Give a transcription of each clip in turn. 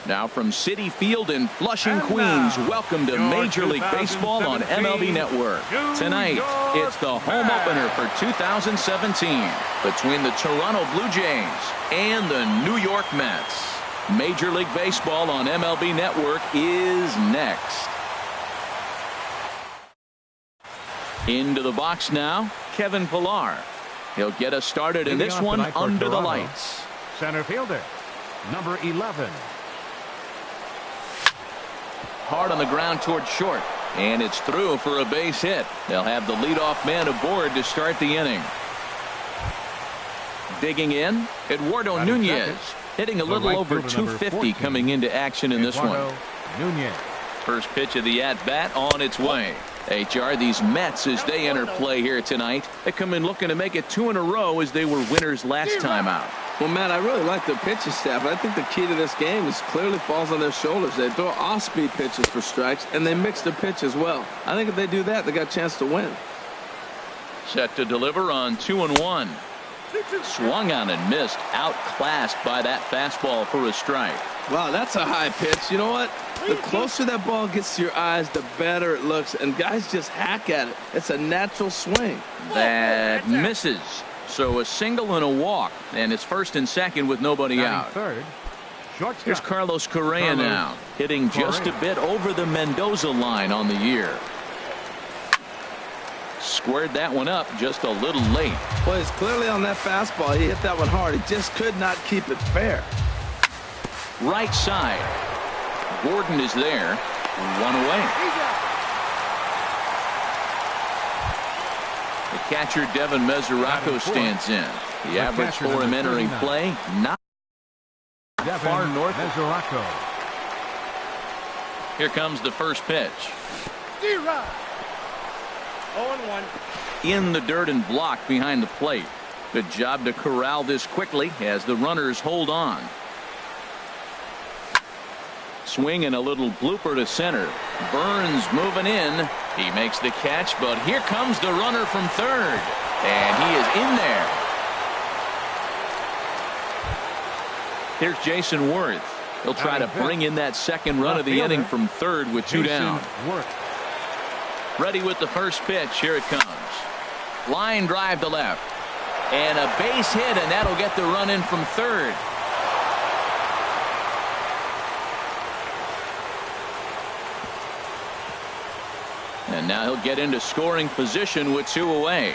Now from Citi Field in Flushing, Queens, welcome to Major League Baseball on MLB Network. Tonight, it's the home opener for 2017 between the Toronto Blue Jays and the New York Mets. Major League Baseball on MLB Network is next. Into the box now, Kevin Pillar. He'll get us started in this one under the lights. Center fielder, number 11. Hard on the ground towards short, and it's through for a base hit. They'll have the leadoff man aboard to start the inning. Digging in, Eduardo Nunez, hitting a little over 250 coming into action in this one. First pitch of the at-bat on its way. HR, these Mets, as they enter play here tonight, they come in looking to make it 2 in a row as they were winners last time out. Well, Matt, I really like their pitching staff. I think the key to this game is clearly falls on their shoulders. They throw off-speed pitches for strikes, and they mix their pitch as well. I think if they do that, they got a chance to win. Set to deliver on 2-1. Swung on and missed, outclassed by that fastball for a strike. Wow, that's a high pitch. You know what? The closer that ball gets to your eyes, the better it looks, and guys just hack at it. It's a natural swing. That misses. So a single and a walk, and it's first and second with nobody out. Here's Carlos Correa now, hitting just a bit over the Mendoza line on the year. Squared that one up just a little late. Well, he's clearly on that fastball. He hit that one hard. He just could not keep it fair. Right side. Gordon is there. 1 away. The catcher Devin Mesoraco stands in. The average for him entering play, not far north. Here comes the first pitch. 0-1. In the dirt and blocked behind the plate. Good job to corral this quickly as the runners hold on. Swing and a little blooper to center. Burns moving in. He makes the catch, but here comes the runner from third. And he is in there. Here's Jason Worth. He'll try to bring in that second run of the inning from third with 2 down. Ready with the first pitch. Here it comes. Line drive to left. And a base hit, and that'll get the run in from third. And now he'll get into scoring position with 2 away.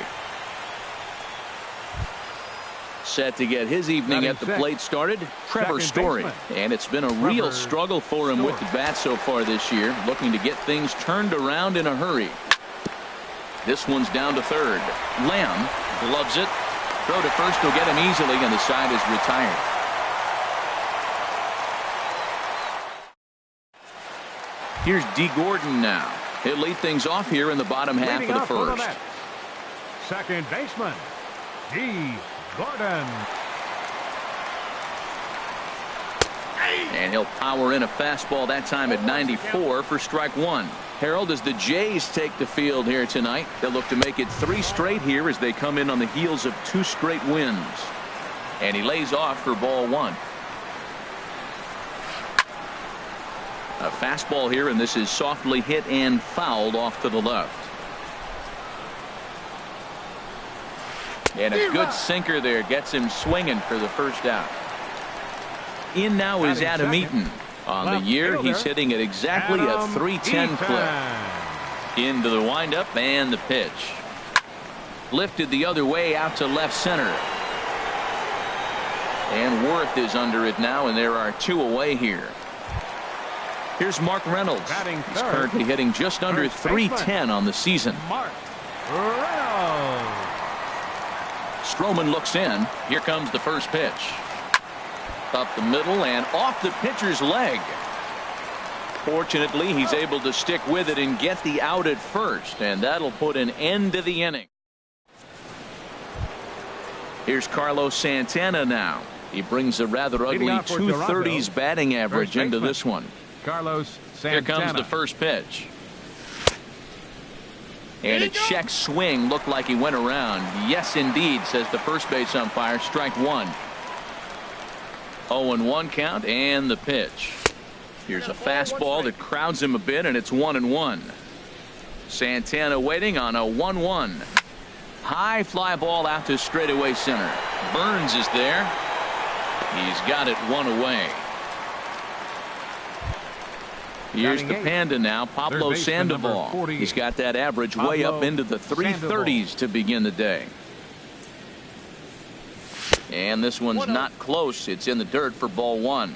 Set to get his evening at the plate started, Trevor Story. And it's been a real struggle for him with the bat so far this year, looking to get things turned around in a hurry. This one's down to third. Lamb gloves it. Throw to first will get him easily, and the side is retired. Here's D. Gordon now. He'll lead things off here in the bottom half of the first. Second baseman, D. Gordon. And he'll power in a fastball that time at 94 for strike 1. Harold, as the Jays take the field here tonight, they'll look to make it 3 straight here as they come in on the heels of 2 straight wins. And he lays off for ball 1. A fastball here, and this is softly hit and fouled off to the left. And a good sinker there gets him swinging for the first out. In now is Adam Eaton. On the year, he's hitting at exactly a .310 clip. Into the windup and the pitch. Lifted the other way out to left center. And Worth is under it now, and there are 2 away here. Here's Mark Reynolds. He's currently hitting just under .310 on the season. Stroman looks in. Here comes the first pitch. Up the middle and off the pitcher's leg. Fortunately, he's able to stick with it and get the out at first, and that'll put an end to the inning. Here's Carlos Santana now. He brings a rather ugly 230s batting average into this one. Carlos Santana. Here comes the first pitch. And a check swing looked like he went around. Yes, indeed, says the first base umpire. Strike 1. 0-1 count and the pitch. Here's a fastball that crowds him a bit, and it's 1-1. Santana waiting on a 1-1. High fly ball out to straightaway center. Burns is there. He's got it one away. Here's the Panda now, Pablo Sandoval. He's got that average way up into the 330s to begin the day. And this one's not close. It's in the dirt for ball one.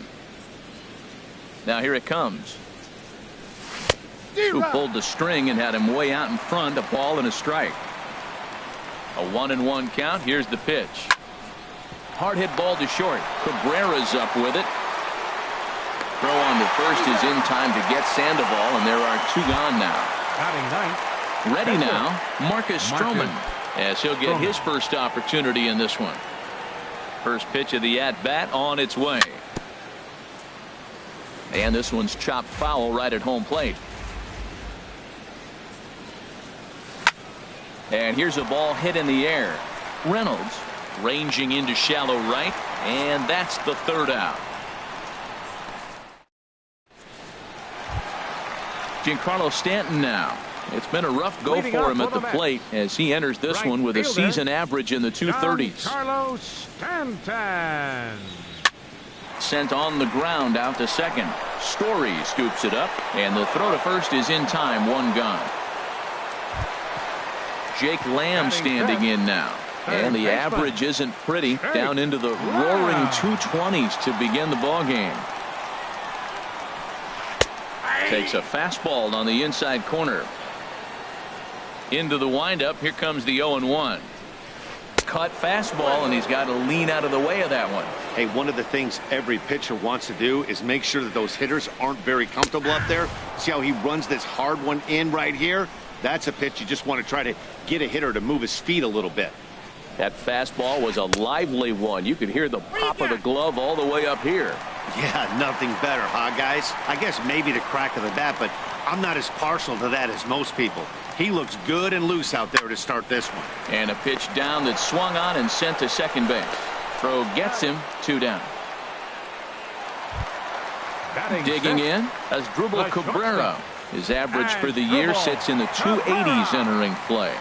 Now here it comes. Who pulled the string and had him way out in front, a ball and a strike. A 1-1 count. Here's the pitch. Hard hit ball to short. Cabrera's up with it. Throw on to first is in time to get Sandoval, and there are two gone now. Ready now, Marcus Stroman, as he'll get his first opportunity in this one. First pitch of the at-bat on its way. And this one's chopped foul right at home plate. And here's a ball hit in the air. Reynolds ranging into shallow right, and that's the third out. Giancarlo Stanton now. It's been a rough go for him at the plate as he enters this one with a season average in the 230s. Giancarlo Stanton. Sent on the ground out to second. Story scoops it up, and the throw to first is in time. One gone. Jake Lamb standing in now. And the average isn't pretty, down into the roaring 220s to begin the ball game. Takes a fastball on the inside corner. Into the windup. Here comes the 0-1. Cut fastball, and he's got to lean out of the way of that one. Hey, one of the things every pitcher wants to do is make sure that those hitters aren't very comfortable up there. See how he runs this hard one in right here? That's a pitch you just want to try to get a hitter to move his feet a little bit. That fastball was a lively one. You could hear the pop of the glove all the way up here. Yeah, nothing better, huh, guys? I guess maybe the crack of the bat, but I'm not as partial to that as most people. He looks good and loose out there to start this one. And a pitch down that swung on and sent to second base. Throw gets him, two down. Digging in, Asdrubal Cabrera. His average for the year sits in the 280s entering play.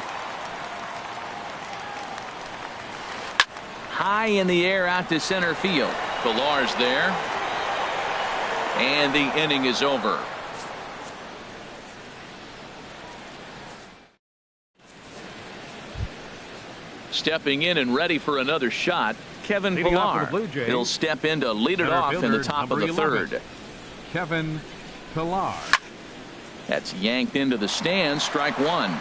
High in the air out to center field. Pilar's there. And the inning is over. Stepping in and ready for another shot, Kevin Pillar. He'll step in to lead it off in the top of the third. Kevin Pillar. That's yanked into the stands. Strike one.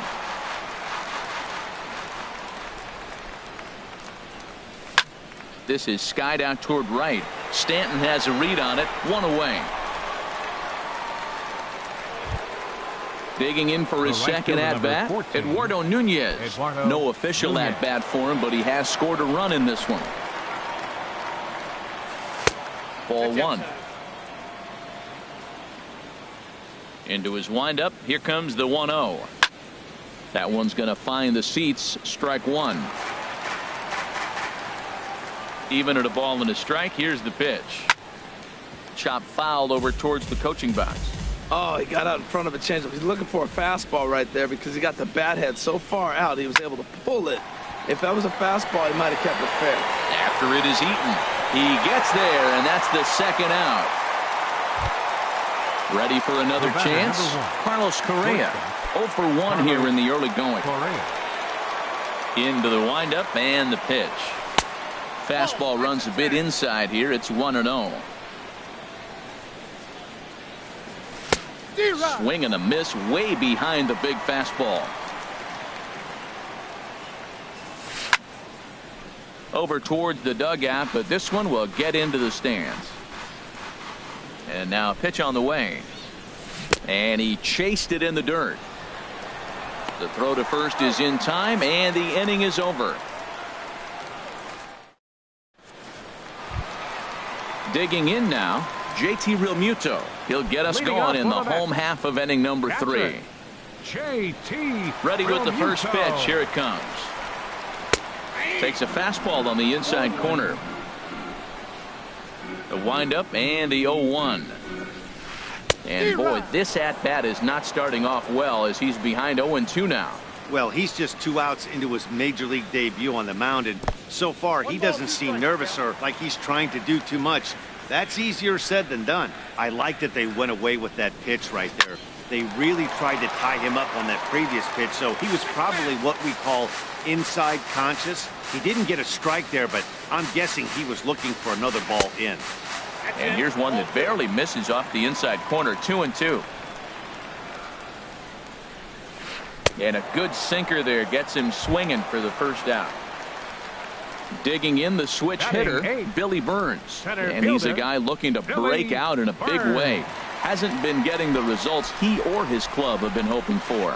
This is skied out toward right. Stanton has a read on it. One away. Digging in for his second at-bat, Eduardo Nunez. No official at-bat for him, but he has scored a run in this one. Ball one. Into his windup. Here comes the 1-0. That one's going to find the seats. Strike one. Even at a ball and a strike. Here's the pitch. Chop fouled over towards the coaching box. Oh, he got out in front of a changeup. He's looking for a fastball right there because he got the bat head so far out he was able to pull it. If that was a fastball, he might have kept it fair. After it is eaten, he gets there, and that's the second out. Ready for another chance? Carlos Correa. 0 for 1 here in the early going. Into the windup and the pitch. Fastball runs a bit inside here. It's 1-0. Swing and a miss way behind the big fastball. Over towards the dugout, but this one will get into the stands. And now a pitch on the way. And he chased it in the dirt. The throw to first is in time, and the inning is over. Digging in now, JT Realmuto. He'll get us going in the home half of inning number 3. JT ready with the first pitch. Here it comes. Takes a fastball on the inside corner. The windup and the 0-1. And boy, this at-bat is not starting off well as he's behind 0-2 now. Well, he's just 2 outs into his major league debut on the mound, and so far he doesn't seem nervous or like he's trying to do too much. That's easier said than done. I like that they went away with that pitch right there. They really tried to tie him up on that previous pitch, so he was probably what we call inside conscious. He didn't get a strike there, but I'm guessing he was looking for another ball in. And here's one that barely misses off the inside corner. 2-2. And a good sinker there gets him swinging for the first out. Digging in the switch hitter, Billy Burns. And he's a guy looking to break out in a big way. Hasn't been getting the results he or his club have been hoping for.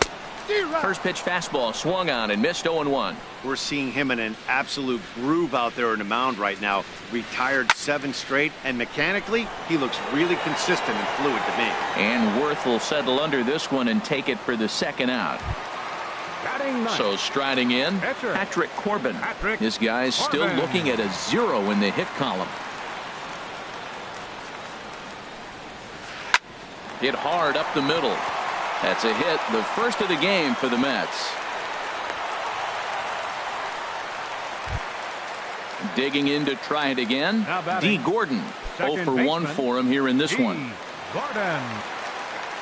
First pitch fastball swung on and missed. 0-1. We're seeing him in an absolute groove out there in the mound right now. Retired 7 straight, and mechanically, he looks really consistent and fluid to me. And Worth will settle under this one and take it for the second out. So striding in, Patrick Corbin. This guy's still looking at a 0 in the hit column. Hit hard up the middle. That's a hit, the first of the game for the Mets. Digging in to try it again, D. Gordon. 0 for 1 for him here in this one.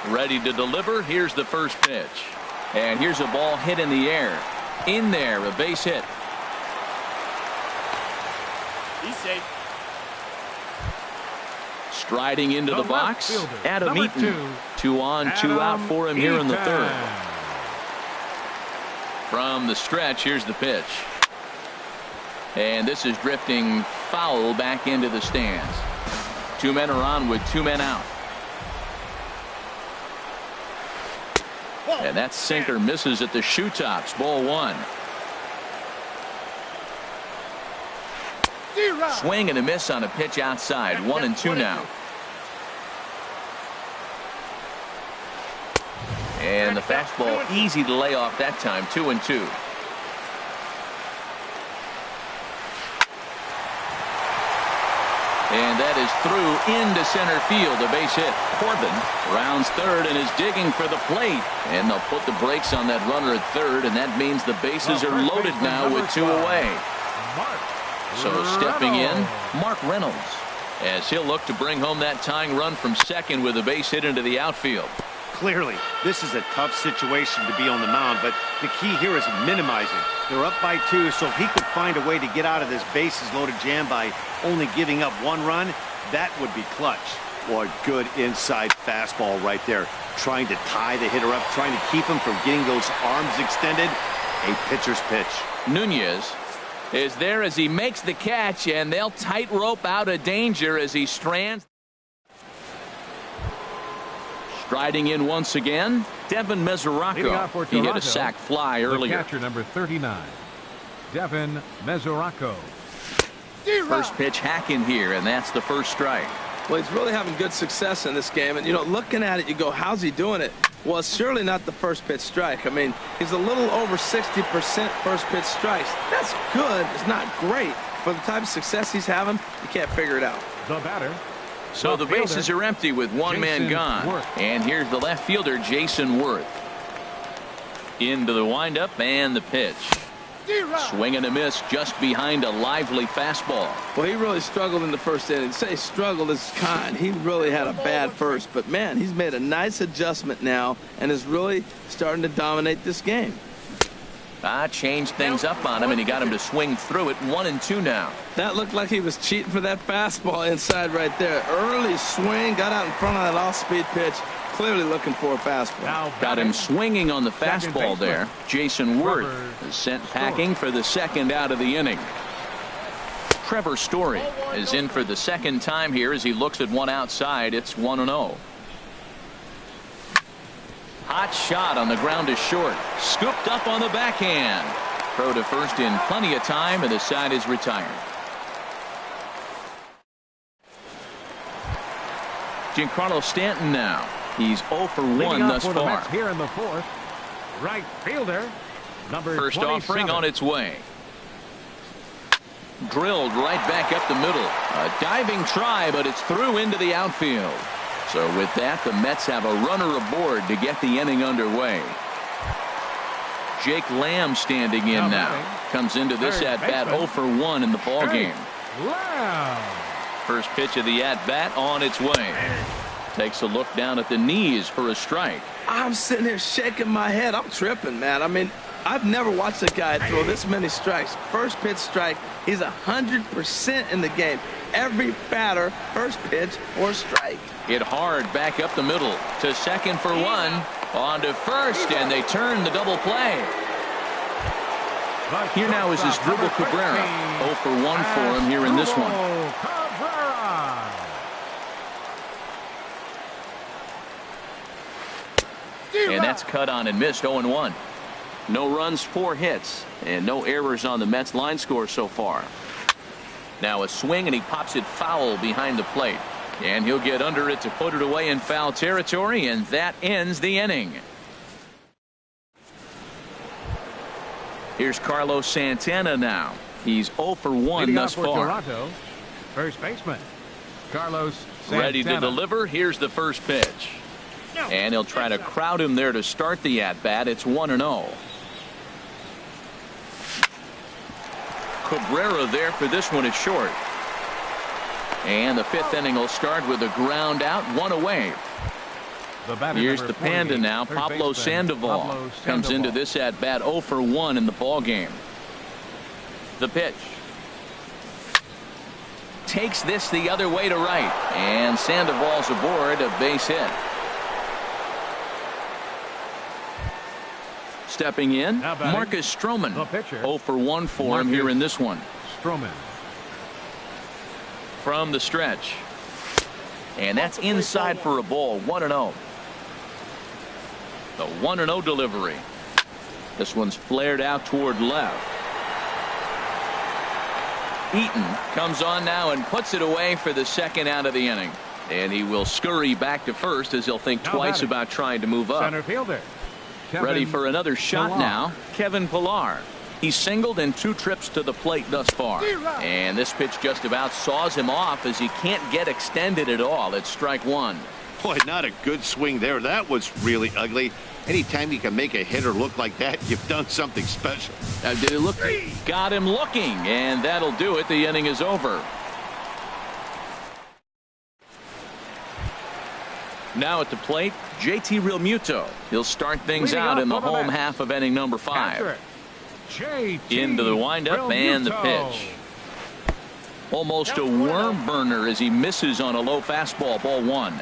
Ready to deliver. Here's the first pitch. And here's a ball hit in the air. In there, a base hit. He's safe. Striding into the box, Adam Eaton. 2 on, 2 out for him here in the third. From the stretch, here's the pitch. And this is drifting foul back into the stands. 2 men are on with 2 men out. And that sinker misses at the shoe tops. Ball 1. Swing and a miss on a pitch outside. 1-2 now. And the fastball easy to lay off that time. 2-2. And that is through into center field. A base hit. Corbin rounds third and is digging for the plate. And they'll put the brakes on that runner at third, and that means the bases are loaded now with 2 away. So stepping in, Mark Reynolds, as he'll look to bring home that tying run from second with a base hit into the outfield. Clearly, this is a tough situation to be on the mound, but the key here is minimizing. They're up by 2, so if he could find a way to get out of this bases loaded jam by only giving up 1 run, that would be clutch. Boy, good inside fastball right there. Trying to tie the hitter up, trying to keep him from getting those arms extended. A pitcher's pitch. Nunez is there as he makes the catch, and they'll tightrope out of danger as he strands. Striding in once again, Devin Mesoraco. He hit a sac fly earlier. Catcher number 39, Devin Mesoraco. First pitch hack in here, and that's the first strike. Well, he's really having good success in this game. And, you know, looking at it, you go, how's he doing it? Well, it's surely not the first pitch strike. I mean, he's a little over 60% first pitch strikes. That's good. It's not great. For the type of success he's having, you can't figure it out. The batter. So the bases are empty with 1 man gone. And here's the left fielder, Jason Worth. Into the windup and the pitch. Swing and a miss just behind a lively fastball. Well, he really struggled in the first inning. To say struggled is kind. He really had a bad first. But, man, he's made a nice adjustment now and is really starting to dominate this game. Changed things up on him, and he got him to swing through it. 1-2 now. That looked like he was cheating for that fastball inside right there. Early swing, got out in front of that off-speed pitch. Clearly looking for a fastball. Got him swinging on the fastball there. Jason Worth is sent packing for the second out of the inning. Trevor Story is in for the second time here as he looks at one outside. It's 1-0. Hot shot on the ground is short. Scooped up on the backhand. Throw to first in plenty of time, and the side is retired. Giancarlo Stanton now. He's 0 for 1 thus far. Here in the fourth, right fielder, number First 27. offering on its way. Drilled right back up the middle. A diving try, but it's through into the outfield. So with that, the Mets have a runner aboard to get the inning underway. Jake Lamb standing in now. Comes into this at-bat 0 for 1 in the ball game. First pitch of the at-bat on its way. Takes a look down at the knees for a strike. I'm sitting here shaking my head. I'm tripping, man. I mean, I've never watched a guy throw this many strikes. First pitch strike. He's 100% in the game. Every batter, first pitch or strike. Hit hard back up the middle to second for 1. On to first, and they turn the double play. Here now is Asdrubal Cabrera. 0 for 1 for him here in this one. And that's cut on and missed. 0-1. No runs, 4 hits, and no errors on the Mets line score so far. Now a swing, and he pops it foul behind the plate. And he'll get under it to put it away in foul territory, and that ends the inning. Here's Carlos Santana now. He's 0 for 1 thus far. Toronto, first baseman Carlos Santana. Ready to deliver. Here's the first pitch. And he'll try to crowd him there to start the at-bat. It's 1-0. Cabrera there for this one is short. And the 5th inning will start with a ground out, 1 away. Here's the Panda now. Pablo Sandoval comes into this at-bat 0 for 1 in the ball game. The pitch. Takes this the other way to right. And Sandoval's aboard, a base hit. Stepping in, Marcus Stroman. 0 for 1 for him here in this one. Stroman. From the stretch. And that's inside for a ball. 1-0. The 1-0 delivery. This one's flared out toward left. Eaton comes on now and puts it away for the second out of the inning. And he will scurry back to first as he'll think twice about trying to move up. Center fielder. Ready for another shot now. Kevin Pillar. He's singled in 2 trips to the plate thus far. And this pitch just about saws him off as he can't get extended at all. It's strike 1. Boy, not a good swing there. That was really ugly. Anytime you can make a hitter look like that, you've done something special. Did it look? Got him looking, and that'll do it. The inning is over. Now at the plate, JT Realmuto. He'll start things out in the home half of inning number 5. Into the windup and the pitch. Almost a worm burner as he misses on a low fastball. Ball 1.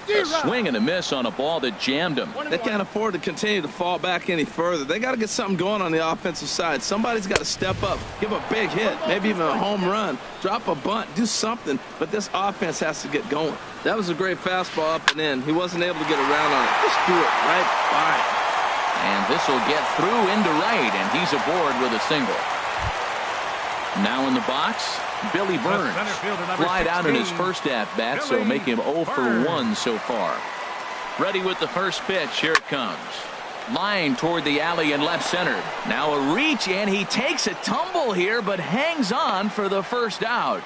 A swing and a miss on a ball that jammed him. They can't afford to continue to fall back any further. They got to get something going on the offensive side. Somebody's got to step up, give a big hit, maybe even a home run, drop a bunt, do something. But this offense has to get going. That was a great fastball up and in. He wasn't able to get around on it. Just do it right by. And this will get through into right, and he's aboard with a single. Now in the box, Billy Burns. Flied out in his first at-bat, so make him 0 for 1 so far. Ready with the first pitch. Here it comes. Line toward the alley and left center. Now a reach, and he takes a tumble here, but hangs on for the first out.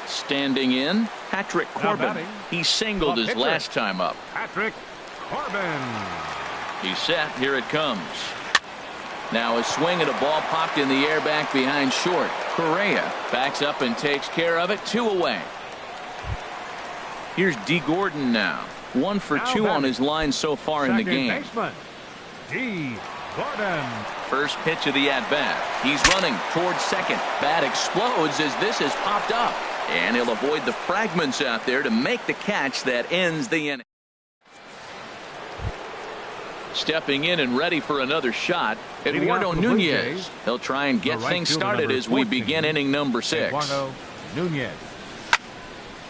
Standing in, Patrick Corbin. He singled his last time up. Patrick Corbin. He's set. Here it comes. Now a swing and a ball popped in the air back behind short. Correa backs up and takes care of it. 2 away. Here's D. Gordon now. 1 for 2 on his line so far in the game. D. Gordon. First pitch of the at-bat. He's running towards second. Bat explodes as this has popped up. And he'll avoid the fragments out there to make the catch that ends the inning. Stepping in and ready for another shot, Eduardo Nunez. He'll try and get things started as we begin inning number 6. Eduardo Nunez.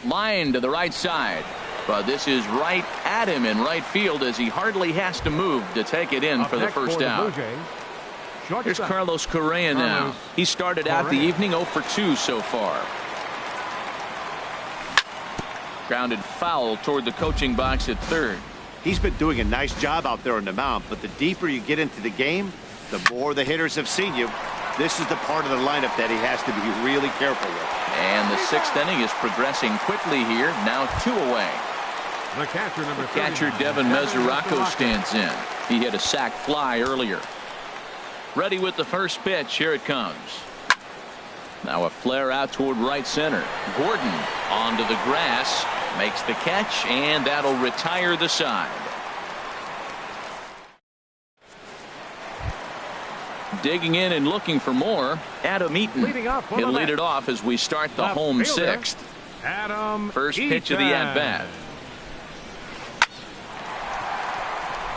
Line to the right side. But this is right at him in right field as he hardly has to move to take it in for the first out. Here's Carlos Correa now. He started out the evening 0 for 2 so far. Grounded foul toward the coaching box at third. He's been doing a nice job out there on the mound, but the deeper you get into the game, the more the hitters have seen you. This is the part of the lineup that he has to be really careful with. And the sixth inning is progressing quickly here. Now 2 away. The catcher, number Catcher Devin Mesoraco stands in. He hit a sac fly earlier. Ready with the first pitch. Here it comes. Now a flare out toward right center. Gordon onto the grass. Makes the catch, and that'll retire the side. Digging in and looking for more, Adam Eaton. He'll lead it off as we start the home sixth. First pitch of the at-bat.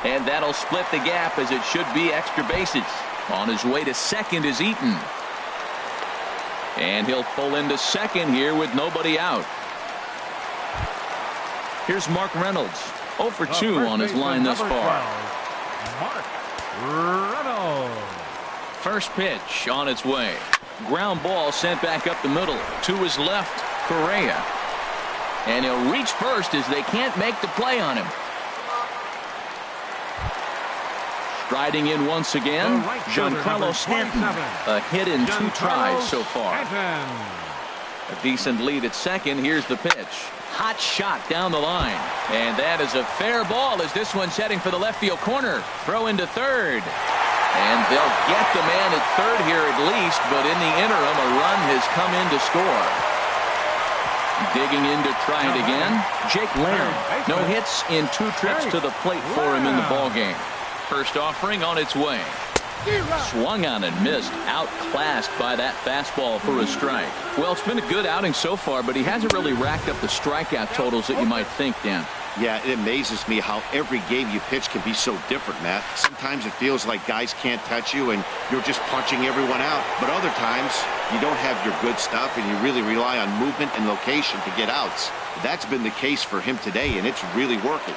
And that'll split the gap as it should be extra bases. On his way to second is Eaton. And he'll pull into second here with nobody out. Here's Mark Reynolds. 0 for 2 on his line thus far. Mark Reynolds. First pitch on its way. Ground ball sent back up the middle. To his left, Correa. And he'll reach first as they can't make the play on him. Striding in once again, Giancarlo Stanton. A hit in 2 tries so far. A decent lead at second. Here's the pitch. Hot shot down the line. And that is a fair ball as this one's heading for the left field corner. Throw into third. And they'll get the man at third here at least, but in the interim, a run has come in to score. Digging in to try it again, Jake Lamb. No hits in 2 trips to the plate for him in the ballgame. First offering on its way. Swung on and missed. Outclassed by that fastball for a strike. Well, it's been a good outing so far, but he hasn't really racked up the strikeout totals that you might think, Dan. Yeah, it amazes me how every game you pitch can be so different, Matt. Sometimes it feels like guys can't touch you and you're just punching everyone out. But other times you don't have your good stuff and you really rely on movement and location to get outs. That's been the case for him today, and it's really working.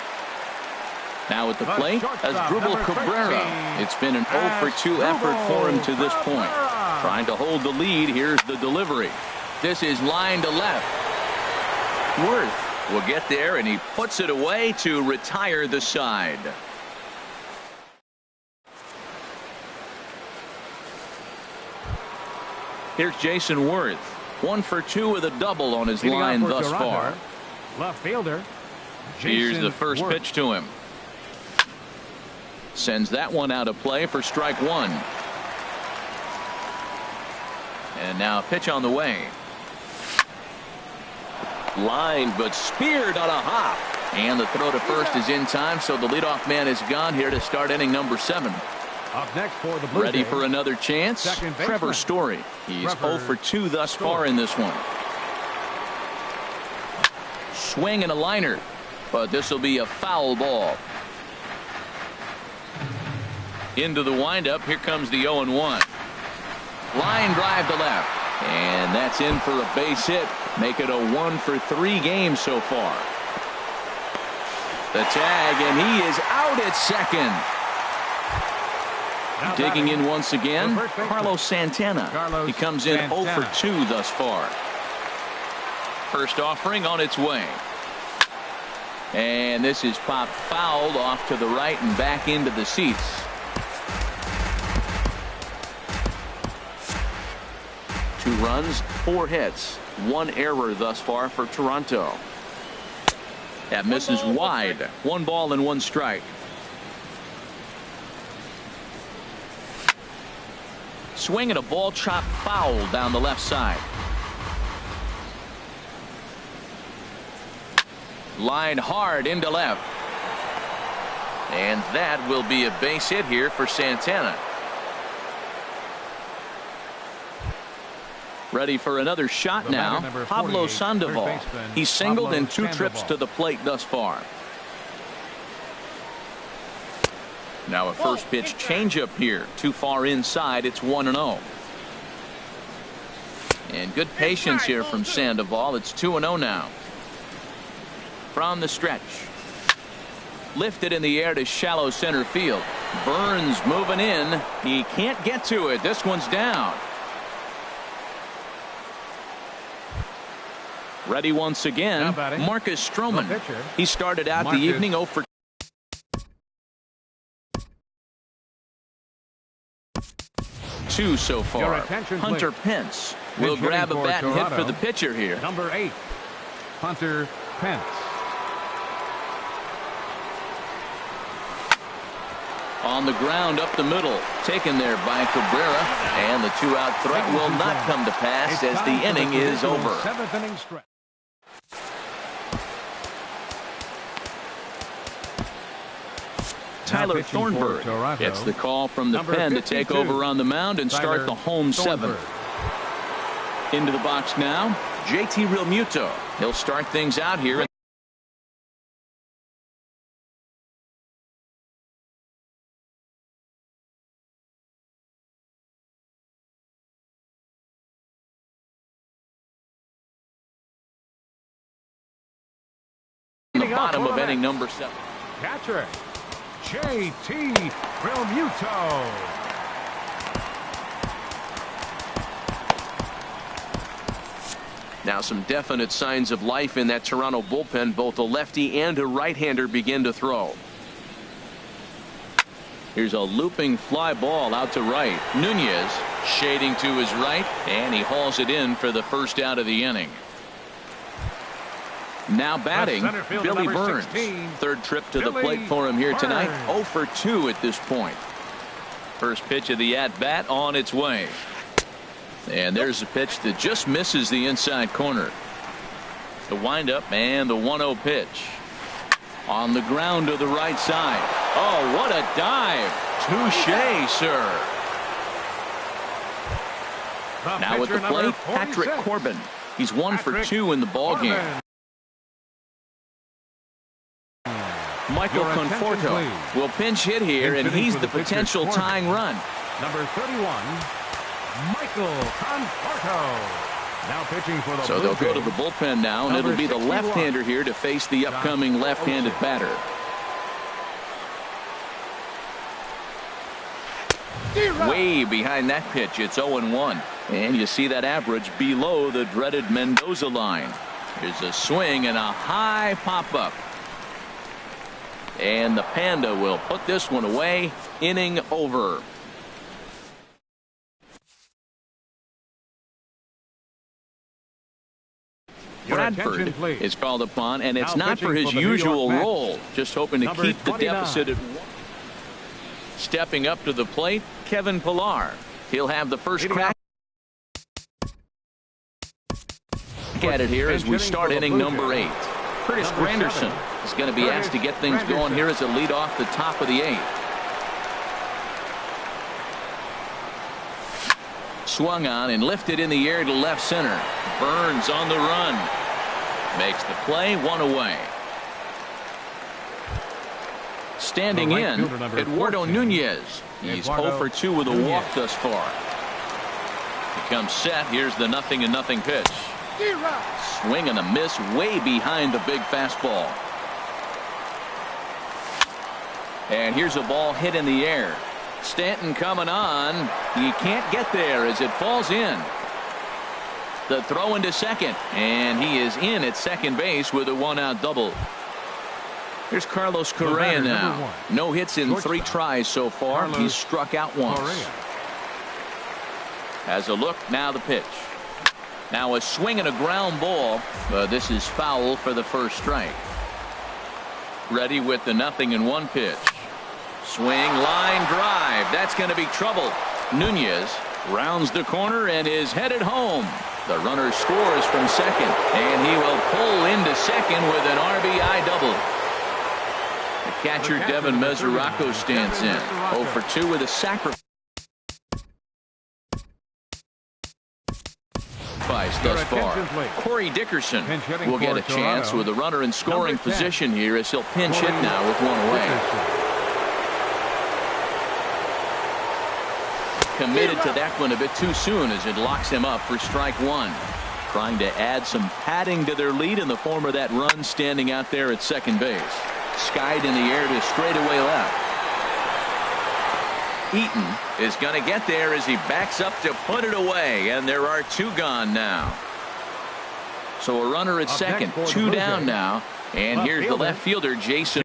Now at the plate, Asdrubal Cabrera. It's been an 0 for 2 effort for him to this point. Trying to hold the lead. Here's the delivery. This is line to left. Worth will get there, and he puts it away to retire the side. Here's Jason Worth. 1 for 2 with a double on his line thus far. Left fielder. Here's the first pitch to him. Sends that one out of play for strike 1. And now a pitch on the way. Lined but speared on a hop. And the throw to first is in time, so the leadoff man is gone here to start inning number 7. Up next for the Blue Ready Jays, for another chance? Trevor Story. He's 0 for 2 thus far in this one. Swing and a liner, but this will be a foul ball. Into the windup. Here comes the 0-1. Line drive to left. And that's in for a base hit. Make it a 1 for 3 game so far. The tag, and he is out at second. Digging in once again, Carlos Santana. He comes in 0 for 2 thus far. First offering on its way. And this is popped fouled off to the right and back into the seats. 2 runs, 4 hits, 1 error thus far for Toronto. That misses wide. 1 ball and 1 strike. Swing and a ball chopped foul down the left side. Line hard into left. And that will be a base hit here for Santana. Ready for another shot now. Pablo Sandoval. He's singled in 2 trips to the plate thus far. Now a first pitch changeup here. Too far inside. It's 1-0. And good patience here from Sandoval. It's 2-0 now. From the stretch. Lifted in the air to shallow center field. Burns moving in. He can't get to it. This one's down. Ready once again, Marcus Stroman. He started out the evening 0 for 2 2 so far. Hunter Pence will grab a bat and hit for the pitcher here. Number 8, Hunter Pence. On the ground up the middle, taken there by Cabrera, and the 2-out threat will not come to pass as the inning is over. 7th inning stretch. Tyler Thornburg gets the call from the pen to take over on the mound and start the home 7th. Into the box now, JT Realmuto. He'll start things out here. The bottom of inning number 7. Catcher, JT Realmuto. Now some definite signs of life in that Toronto bullpen. Both a lefty and a right-hander begin to throw. Here's a looping fly ball out to right. Nunez shading to his right, and he hauls it in for the first out of the inning. Now batting, Billy Burns. 16, Third trip to the plate for him here tonight. 0 for 2 at this point. First pitch of the at-bat on its way. And there's a pitch that just misses the inside corner. The windup and the 1-0 pitch. On the ground to the right side. Oh, what a dive. Touche, sir. Now at the plate, Patrick Corbin. He's 1 for 2 in the ballgame. Michael Conforto will pinch hit here, and he's the potential tying run. Number 31, Michael Conforto. Now pitching for the So they'll go to the bullpen now, and it'll be the left-hander here to face the upcoming left-handed batter. Way behind that pitch, it's 0-1. And you see that average below the dreaded Mendoza line. Here's a swing and a high pop-up. And the Panda will put this one away. Inning over. Bradford is called upon, and it's not for his usual role. Just hoping to keep the deficit at 1. Stepping up to the plate, Kevin Pillar. He'll have the first crack at it here as we start inning number 8. Curtis Granderson is going to be asked to get things going here as a lead off the top of the 8th. Swung on and lifted in the air to left center. Burns on the run. Makes the play, 1 away. Standing in, Eduardo Nunez. He's 0 for 2 with a walk thus far. He comes set. Here's the 0-0 pitch. Swing and a miss way behind the big fastball. And here's a ball hit in the air. Stanton coming on. He can't get there as it falls in. The throw into second, and he is in at second base with a 1-out double. Here's Carlos Correa now. No hits in 3 tries so far. He's struck out once. Has a look, now the pitch. Now a swing and a ground ball. This is foul for the first strike. Ready with the 0-1 pitch. Swing, line drive. That's going to be trouble. Nunez rounds the corner and is headed home. The runner scores from second, and he will pull into second with an RBI double. The catcher, Devin Mesoraco, stands in. 0 for 2 with a sacrifice thus far. Corey Dickerson will get a chance with a runner in scoring position here as he'll pinch hit now with 1 away. Committed to that one a bit too soon as it locks him up for strike 1. Trying to add some padding to their lead in the form of that run standing out there at second base. Skied in the air to straightaway left. Eaton is going to get there as he backs up to put it away, and there are 2 gone now. So a runner at second, 2 down now, and here's the left fielder, Jason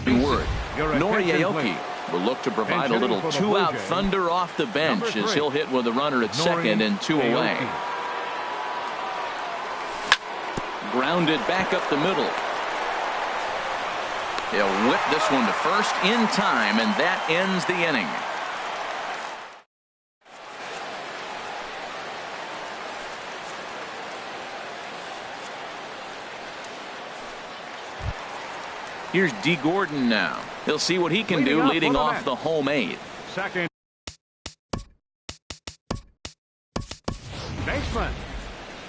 Ward. Nori Aoki will look to provide a little two-out thunder off the bench as he'll hit with a runner at second and 2 away. Grounded back up the middle. He'll whip this one to first in time, and that ends the inning. Here's D. Gordon now. He'll see what he can do leading off the home 8th. Second baseman,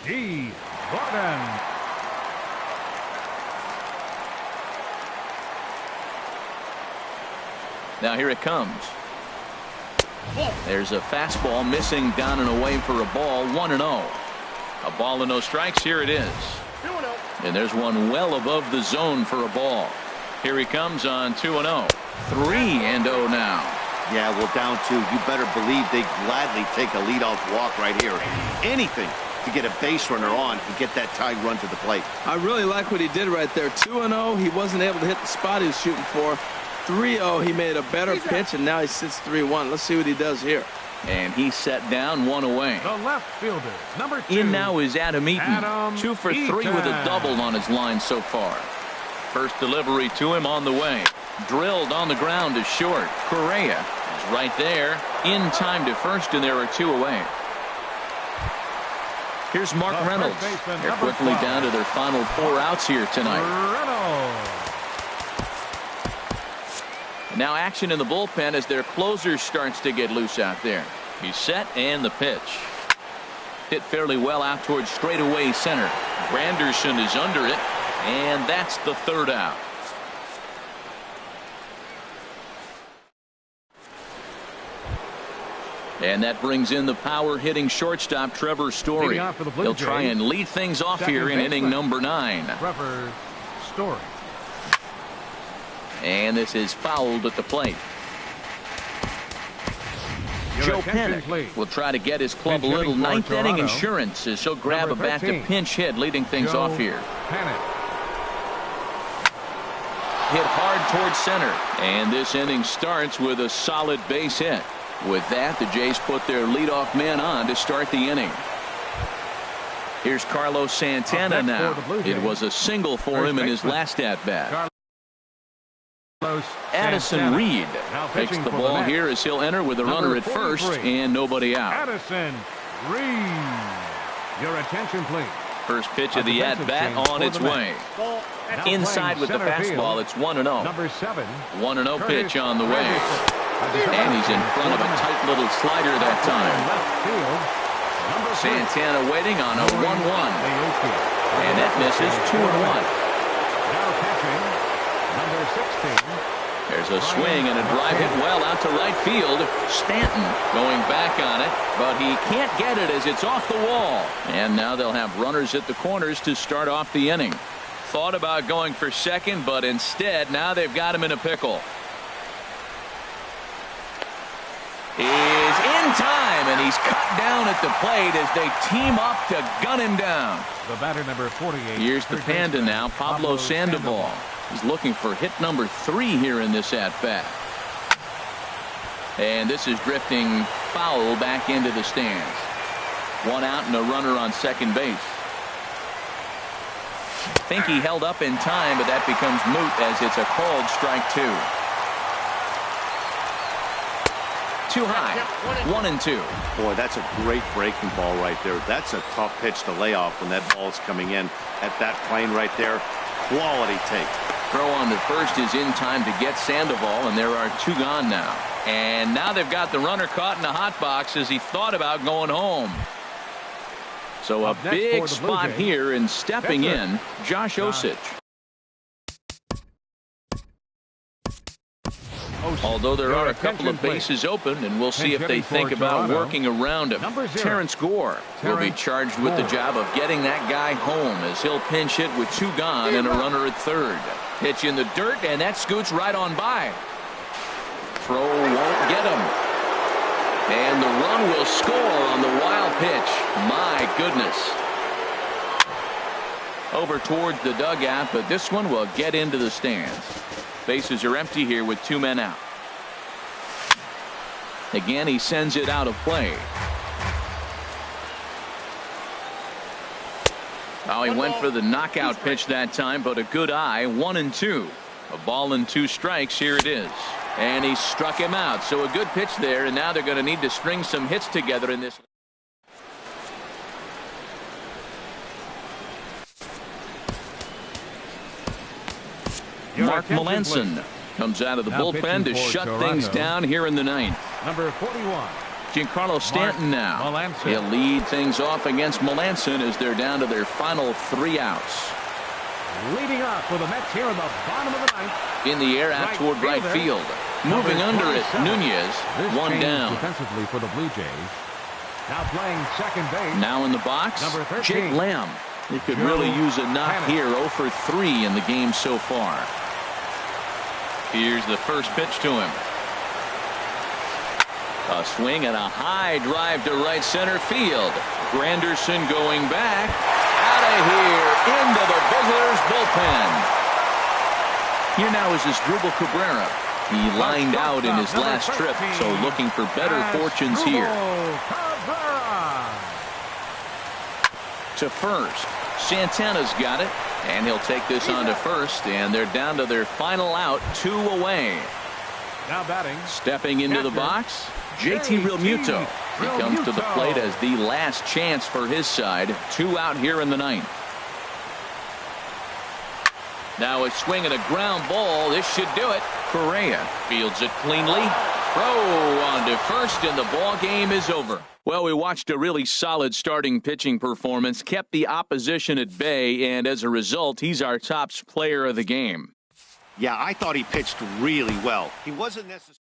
D. Gordon. Now here it comes. There's a fastball missing down and away for a ball. 1-0. A ball and no strikes. Here it is. And there's one well above the zone for a ball. Here he comes on 2-0. 3-0 now. Yeah, well, down 2. You better believe they gladly take a leadoff walk right here. Anything to get a base runner on and get that tied run to the plate. I really like what he did right there. 2-0. He wasn't able to hit the spot he was shooting for. 3-0. He made a better pitch, and now he sits 3-1. Let's see what he does here. And he set down 1 away. The left fielder, number 2. In now is Adam Eaton. 2 for 3 with a double on his line so far. First delivery to him on the way. Drilled on the ground to short. Correa is right there. In time to first, and there are 2 away. Here's Mark Reynolds. They're quickly down to their final 4 outs here tonight. Now action in the bullpen as their closer starts to get loose out there. He's set, and the pitch. Hit fairly well out towards straightaway center. Granderson is under it, and that's the 3rd out. And that brings in the power-hitting shortstop Trevor Story. He'll try and lead things off here in inning number 9. Trevor Story. And this is fouled at the plate. Joe Panik will try to get his club a little 9th inning insurance as he'll grab a bat to pinch hit, leading things off here. Hit hard towards center, and this inning starts with a solid base hit. With that, the Jays put their leadoff man on to start the inning. Here's Carlos Santana now. It was a single for him in his last at-bat. Addison Reed takes the ball here as he'll enter with a runner at first and nobody out. Addison Reed. Your attention, please. First pitch of the at-bat on its way. Inside with the fastball, it's 1-0. Number 7. 1-0 pitch on the way. And he's in front of a tight little slider that time. Santana waiting on a 1-1. And that misses 2-1. There's a swing and a drive hit well out to right field. Stanton going back on it, but he can't get it as it's off the wall. And now they'll have runners at the corners to start off the inning. Thought about going for second, but instead now they've got him in a pickle. Is in time, and he's cut down at the plate as they team up to gun him down. The batter, number 48. Here's the Panda now, Pablo Sandoval. He's looking for hit number 3 here in this at-bat. And this is drifting foul back into the stands. 1 out and a runner on second base. Think he held up in time, but that becomes moot as it's a called strike 2. Too high. 1-2. Boy, that's a great breaking ball right there. That's a tough pitch to lay off when that ball's coming in at that plane right there. Quality take. Throw on to first is in time to get Sandoval, and there are 2 gone now. And now they've got the runner caught in the hot box as he thought about going home. So a big spot here, and stepping in, Josh Osich. Although there are a couple of bases open, and we'll see if they think about working around him. Terrence Gore will be charged with the job of getting that guy home as he'll pinch hit with 2 gone and a runner at third. Pitch in the dirt, and that scoots right on by. Throw won't get him. And the run will score on the wild pitch. My goodness. Over towards the dugout, but this one will get into the stands. Bases are empty here with 2 men out. Again, he sends it out of play. Oh, he went for the knockout pitch that time, but a good eye. 1-2. A ball and 2 strikes. Here it is. And he struck him out. So a good pitch there, and now they're going to need to string some hits together in this. Mark Melanson comes out of the bullpen to shut things down here in the ninth. Number 41. Giancarlo Stanton now. He'll lead things off against Melanson as they're down to their final 3 outs. Leading up for the Mets here in the bottom of the ninth. In the air out toward right field. Moving under it, Nunez. One down. Defensively for the Blue Jays. Now playing second base. Now in the box, Number 13. Jake Lamb. He could really use a knock here. 0 for 3 in the game so far. Here's the first pitch to him. A swing and a high drive to right center field. Granderson going back. Out of here into the visitors' bullpen. Here now is Asdrubal Cabrera. He lined out in his last trip, so looking for better fortunes here. To first. Santana's got it, and he'll take this on to first, and they're down to their final out, 2 away. Now batting. Stepping into the box, JT Realmuto. He comes to the plate as the last chance for his side. 2 out here in the ninth. Now a swing and a ground ball. This should do it. Correa fields it cleanly. Throw on to first, and the ball game is over. Well, we watched a really solid starting pitching performance, kept the opposition at bay, and as a result, he's our top player of the game. Yeah, I thought he pitched really well. He wasn't necessarily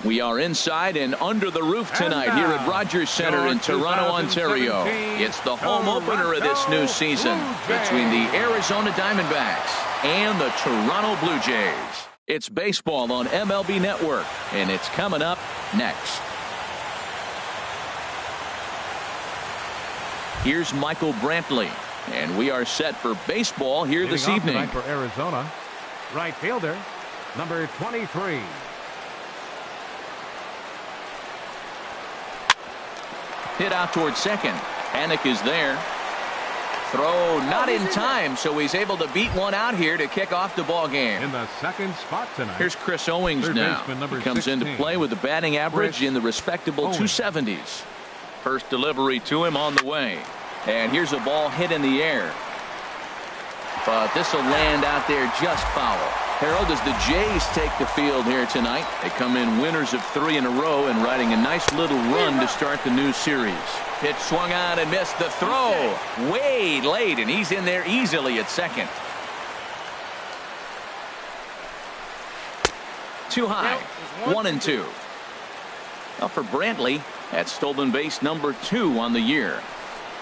We are inside and under the roof tonight here at Rogers Center in Toronto, Ontario. It's the home opener of this new season between the Arizona Diamondbacks and the Toronto Blue Jays. It's baseball on MLB Network, and it's coming up next. Here's Michael Brantley, and we are set for baseball here this evening. For Arizona, right fielder, number 23. Hit out towards second. Panic is there. Throw not in time, so he's able to beat one out here to kick off the ball game. In the second spot tonight. Here's Chris Owings now. He comes 16. into play with a batting average in the respectable 270s. First delivery to him on the way. And here's a ball hit in the air. But this will land out there just foul. Harold, as the Jays take the field here tonight, they come in winners of 3 in a row and riding a nice little run to start the new series. Pitch swung on and missed the throw. Way late, and he's in there easily at second. Too high. 1-2. Now for Brantley, that's stolen base number 2 on the year.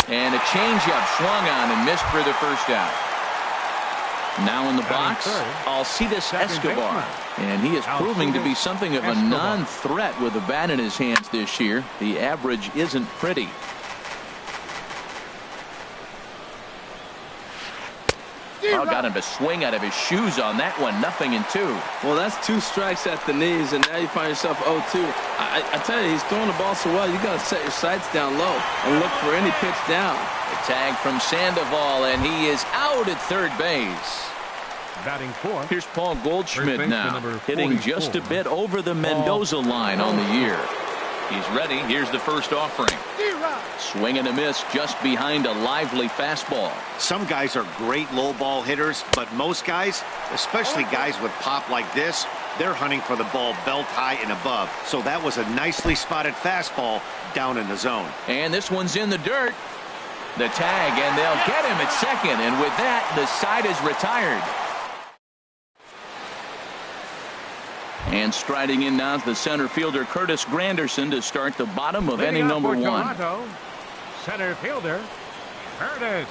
And a changeup swung on and missed for the first out. Now in the box, Alcides Escobar. And he is proving to be something of a non-threat with a bat in his hands this year. The average isn't pretty. Oh, got him to swing out of his shoes on that one. 0-2. Well, that's 2 strikes at the knees, and now you find yourself 0-2. I tell you, he's throwing the ball so well, you got to set your sights down low and look for any pitch down. The tag from Sandoval, and he is out at third base. Batting fourth. Here's Paul Goldschmidt now, hitting just a bit over the Mendoza line on the year. He's ready. Here's the first offering. Swing and a miss just behind a lively fastball. Some guys are great low ball hitters, but most guys, especially guys with pop like this, they're hunting for the ball belt high and above. So that was a nicely spotted fastball down in the zone. And this one's in the dirt. The tag, and they'll get him at second. And with that, the side is retired. And striding in now is the center fielder Curtis Granderson to start the bottom of inning number 1. Toronto, center fielder Curtis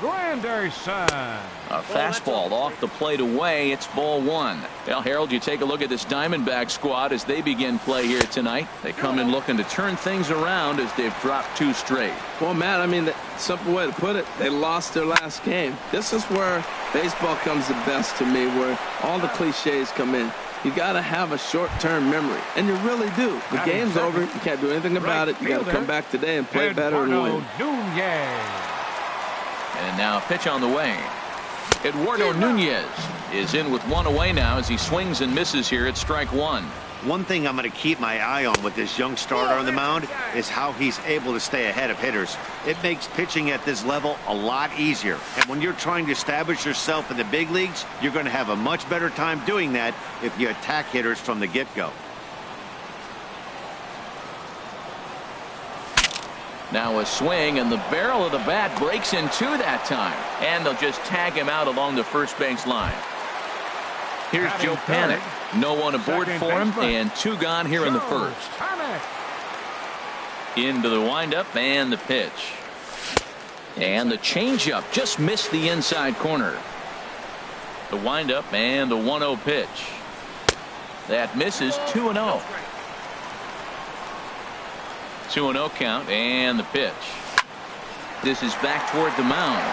Granderson. A fastball off the plate away. It's ball 1. Well, Harold, you take a look at this Diamondback squad as they begin play here tonight. They come in looking to turn things around as they've dropped 2 straight. Well, Matt, I mean, the simple way to put it, they lost their last game. This is where baseball comes the best to me, where all the cliches come in. You got to have a short-term memory, and you really do. The game's over. You can't do anything about it. You got to come back today and play better and win. And now a pitch on the way. Eduardo Nunez is in with 1 away now as he swings and misses here at strike 1. One thing I'm going to keep my eye on with this young starter on the mound is how he's able to stay ahead of hitters. It makes pitching at this level a lot easier. And when you're trying to establish yourself in the big leagues, you're going to have a much better time doing that if you attack hitters from the get-go. Now a swing, and the barrel of the bat breaks in 2 that time. And they'll just tag him out along the first base line. Here's Joe Panic. No one aboard for him, and 2 gone here in the first. Into the windup and the pitch. And the changeup just missed the inside corner. The windup and the 1-0 pitch. That misses. 2-0. 2-0 count and the pitch. This is back toward the mound.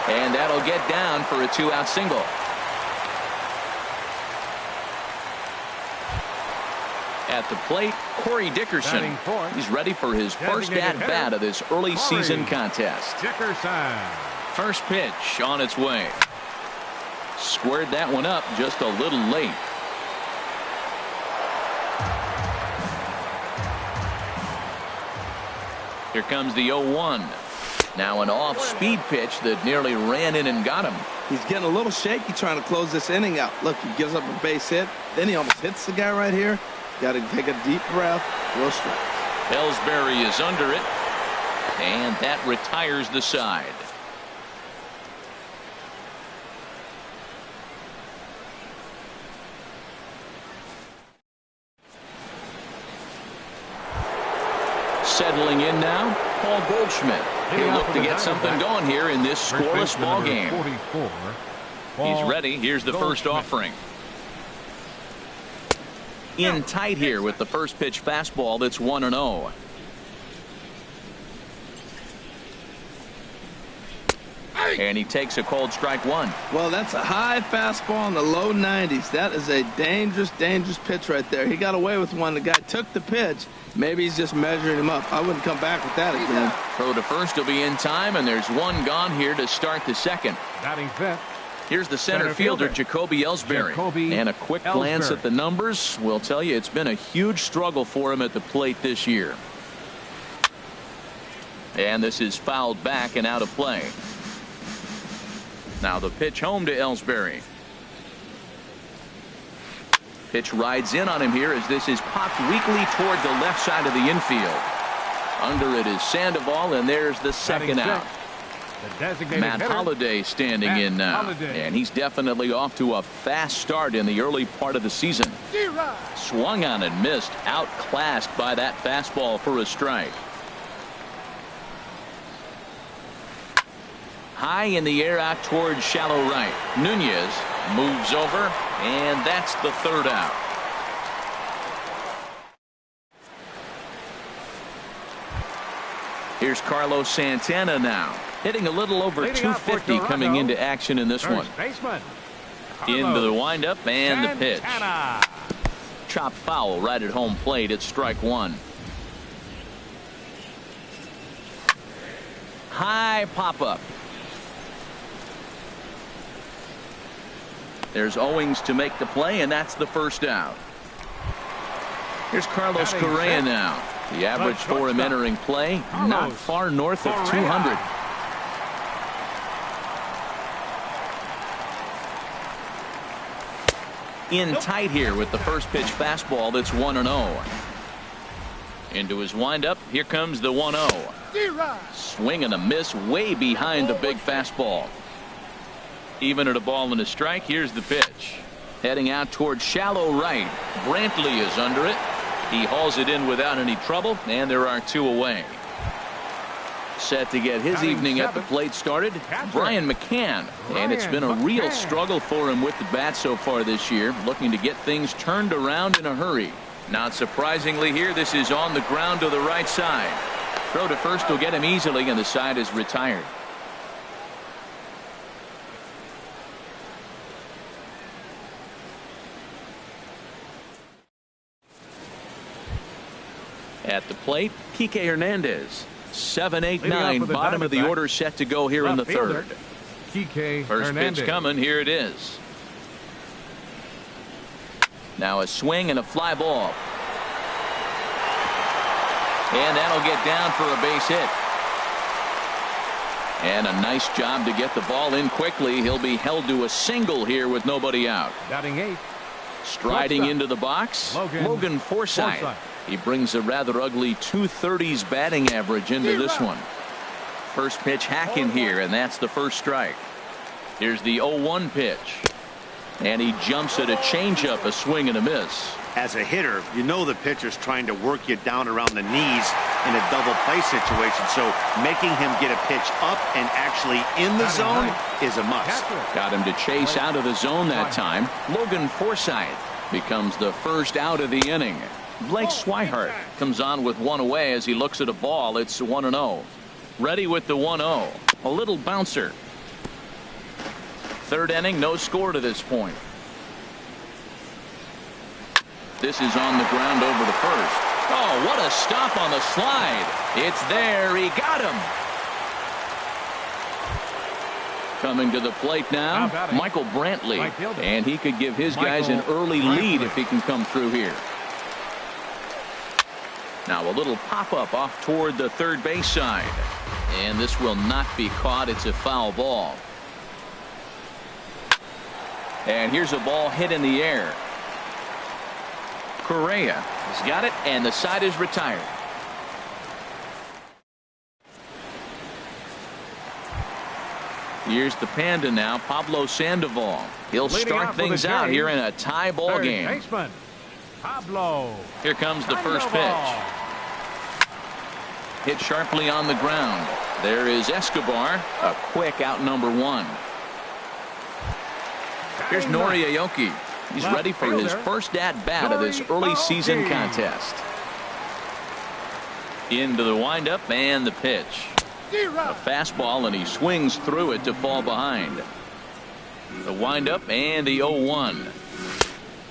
And that'll get down for a 2-out single. At the plate, Corey Dickerson. He's ready for his first at-bat of this early season contest. Dickerson. First pitch on its way. Squared that one up just a little late. Here comes the 0-1. Now an off-speed pitch that nearly ran in and got him. He's getting a little shaky trying to close this inning out. Look, he gives up a base hit. Then he almost hits the guy right here. Got to take a deep breath. Throw strikes. Ellsbury is under it. And that retires the side. Settling in now, Paul Goldschmidt. He'll look to get something going here in this scoreless ball game. He's ready. Here's the first offering. In tight here with the first pitch fastball that's 1-0. And he takes a cold strike one. Well, that's a high fastball in the low 90s. That is a dangerous, dangerous pitch right there. He got away with one. The guy took the pitch. Maybe he's just measuring him up. I wouldn't come back with that again. Throw to first will be in time, and there's one gone here to start the second. Batting fifth. Here's the center fielder, Jacoby Ellsbury. And a quick glance at the numbers will tell you it's been a huge struggle for him at the plate this year. And this is fouled back and out of play. Now the pitch home to Ellsbury. Pitch rides in on him here as this is popped weakly toward the left side of the infield. Under it is Sandoval, and there's the second out. Matt Holliday standing in now. And he's definitely off to a fast start in the early part of the season. Swung on and missed, outclassed by that fastball for a strike. High in the air out towards shallow right. Nunez moves over, and that's the third out. Here's Carlos Santana now, hitting a little over 250 coming into action in this one. Into the windup and the pitch. Chop foul right at home plate at strike one. High pop up. There's Owings to make the play, and that's the first out. Here's Carlos Correa now. The average for him entering play, not far north of 200. In tight here with the first pitch fastball that's 1-0. Into his windup, here comes the 1-0. Swing and a miss way behind the big fastball. Even at a ball and a strike, here's the pitch. Heading out towards shallow right. Brantley is under it. He hauls it in without any trouble, and there are two away. Set to get his evening at the plate started, Brian McCann. And it's been a real struggle for him with the bat so far this year, looking to get things turned around in a hurry. Not surprisingly here, this is on the ground to the right side. Throw to first will get him easily, and the side is retired. At the plate, Kike Hernandez. 7-8-9, bottom of the order set to go here in the third. First pitch coming, here it is. Now a swing and a fly ball. And that'll get down for a base hit. And a nice job to get the ball in quickly. He'll be held to a single here with nobody out. Batting eighth. Striding into the box, Logan Forsythe. He brings a rather ugly 230s batting average into this one. First pitch hacking here, and that's the first strike. Here's the 0-1 pitch. And he jumps at a changeup, a swing and a miss. As a hitter, you know the pitcher's trying to work you down around the knees in a double play situation. So making him get a pitch up and actually in the zone is a must. Got him to chase out of the zone that time. Logan Forsythe becomes the first out of the inning. Blake Swihart comes on with one away as he looks at a ball. It's 1-0. Ready with the 1-0. A little bouncer. Third inning, no score to this point. This is on the ground over the first. Oh, what a stop on the slide. It's there. He got him. Coming to the plate now, Michael Brantley. And he could give his guys an early lead if he can come through here. Now a little pop-up off toward the third base side. And this will not be caught. It's a foul ball. And here's a ball hit in the air. Correa has got it, and the side is retired. Here's the Panda now, Pablo Sandoval. He'll start things out here in a tie ball game. Pablo. Here comes the first pitch. hit sharply on the ground. There is Escobar, a quick out number one. Here's Nomoony. He's ready for his first at-bat of this early season contest. Into the windup and the pitch. A fastball, and he swings through it to fall behind. The windup and the 0-1.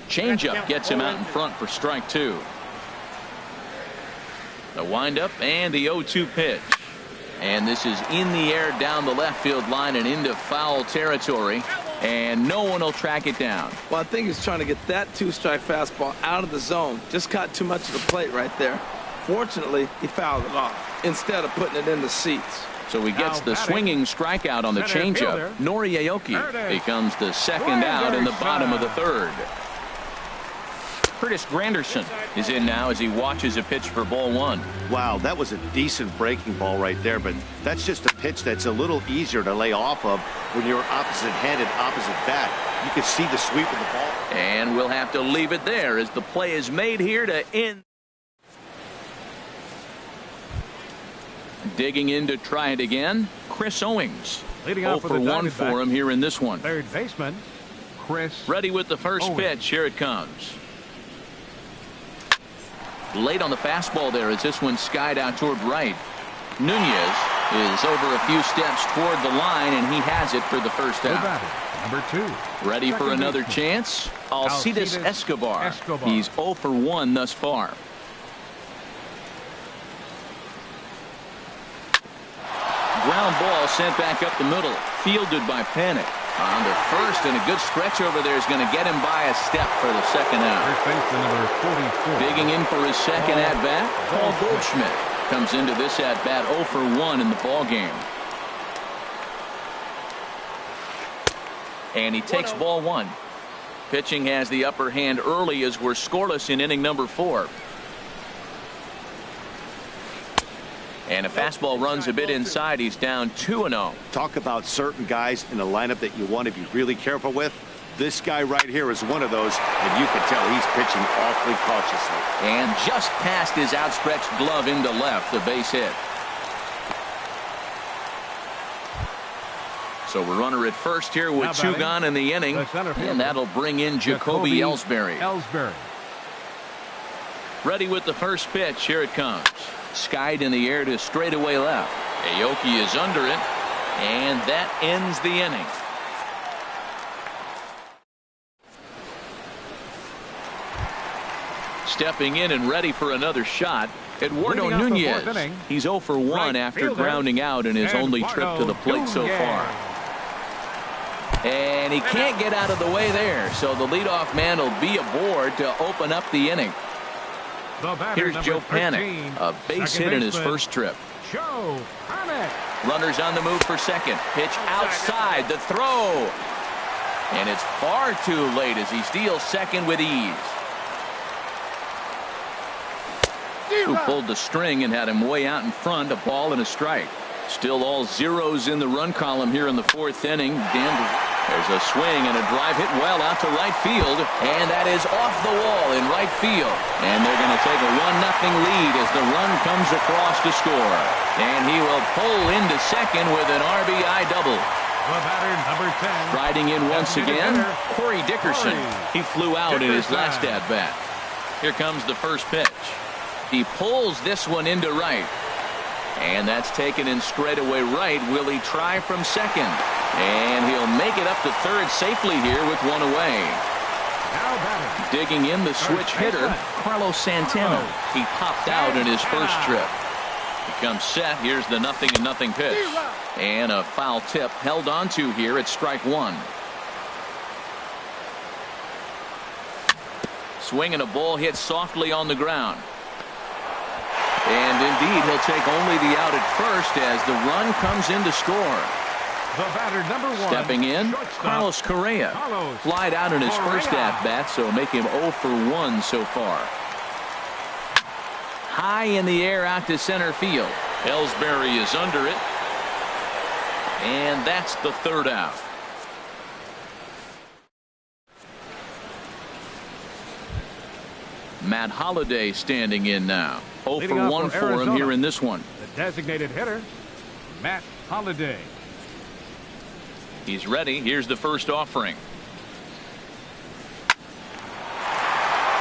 Changeup gets him out in front for strike two. The windup and the 0-2 pitch. And this is in the air down the left field line and into foul territory. And no one will track it down. Well, I think he's trying to get that two-strike fastball out of the zone. Just caught too much of the plate right there. Fortunately, he fouled it off instead of putting it in the seats. So he gets the swinging strikeout on the changeup. Nomoony becomes the second out in the bottom of the third. Curtis Granderson is in now as he watches a pitch for ball one. Wow, that was a decent breaking ball right there, but that's just a pitch that's a little easier to lay off of when you're opposite-handed, opposite bat. You can see the sweep of the ball. And we'll have to leave it there as the play is made here to end. Digging in to try it again, Chris Owings. Leading 0 off for 1 for him here in this one. Third baseman, Chris. Ready with the first pitch. Here it comes. Late on the fastball there as this one skied out toward right. Nunez is over a few steps toward the line, and he has it for the first out. Number 2. Ready for another chance? Alcides Escobar. He's 0 for 1 thus far. Ground ball sent back up the middle, fielded by Panic. On the first, and a good stretch over there is going to get him by a step for the second out. First baseman number 44. Digging in for his second at-bat, Paul Goldschmidt comes into this at-bat 0 for 1 in the ball game. And he takes ball one. Pitching has the upper hand early as we're scoreless in inning number 4. And a fastball runs a bit inside. He's down 2-0. Talk about certain guys in the lineup that you want to be really careful with. This guy right here is one of those, and you can tell he's pitching awfully cautiously. And just past his outstretched glove into left, the base hit. So we're runner at first here with 2 gone in the inning, and that'll bring in Jacoby Ellsbury. Ready with the first pitch. Here it comes. Skied in the air to straightaway left. Aoki is under it, and that ends the inning. Stepping in and ready for another shot, Eduardo Nunez. He's 0 for 1 after grounding out in his only trip to the plate so far. And he can't get out of the way there, so the leadoff man will be aboard to open up the inning. Here's Joe Panic, a base hit in his first trip. Runners on the move for second. Pitch outside, the throw. And it's far too late as he steals second with ease. Who pulled the string and had him way out in front, a ball and a strike. Still all zeros in the run column here in the 4th inning. There's a swing and a drive hit well out to right field, and that is off the wall in right field. And they're going to take a 1-0 lead as the run comes across to score. And he will pull into second with an RBI double. The batter, number 10. Riding in once again, Corey Dickerson. He flew out in his last at-bat. Here comes the first pitch. He pulls this one into right. And that's taken in straightaway right. Will he try from second? And he'll make it up to third safely here with one away. Digging in the switch hitter, Carlos Santana. He popped out in his first trip. Becomes set. Here's the 0-0 pitch. And a foul tip held onto here at strike one. Swing and a ball hit softly on the ground. And indeed, he'll take only the out at first as the run comes in to score. The batter, number 1. Stepping in, Carlos Correa. Flied out in his first at-bat, so make him 0 for 1 so far. High in the air out to center field. Ellsbury is under it. And that's the third out. Matt Holliday standing in now. 0 Leading for off 1 for for him Arizona, here in this one. the designated hitter, Matt Holliday. He's ready. Here's the first offering.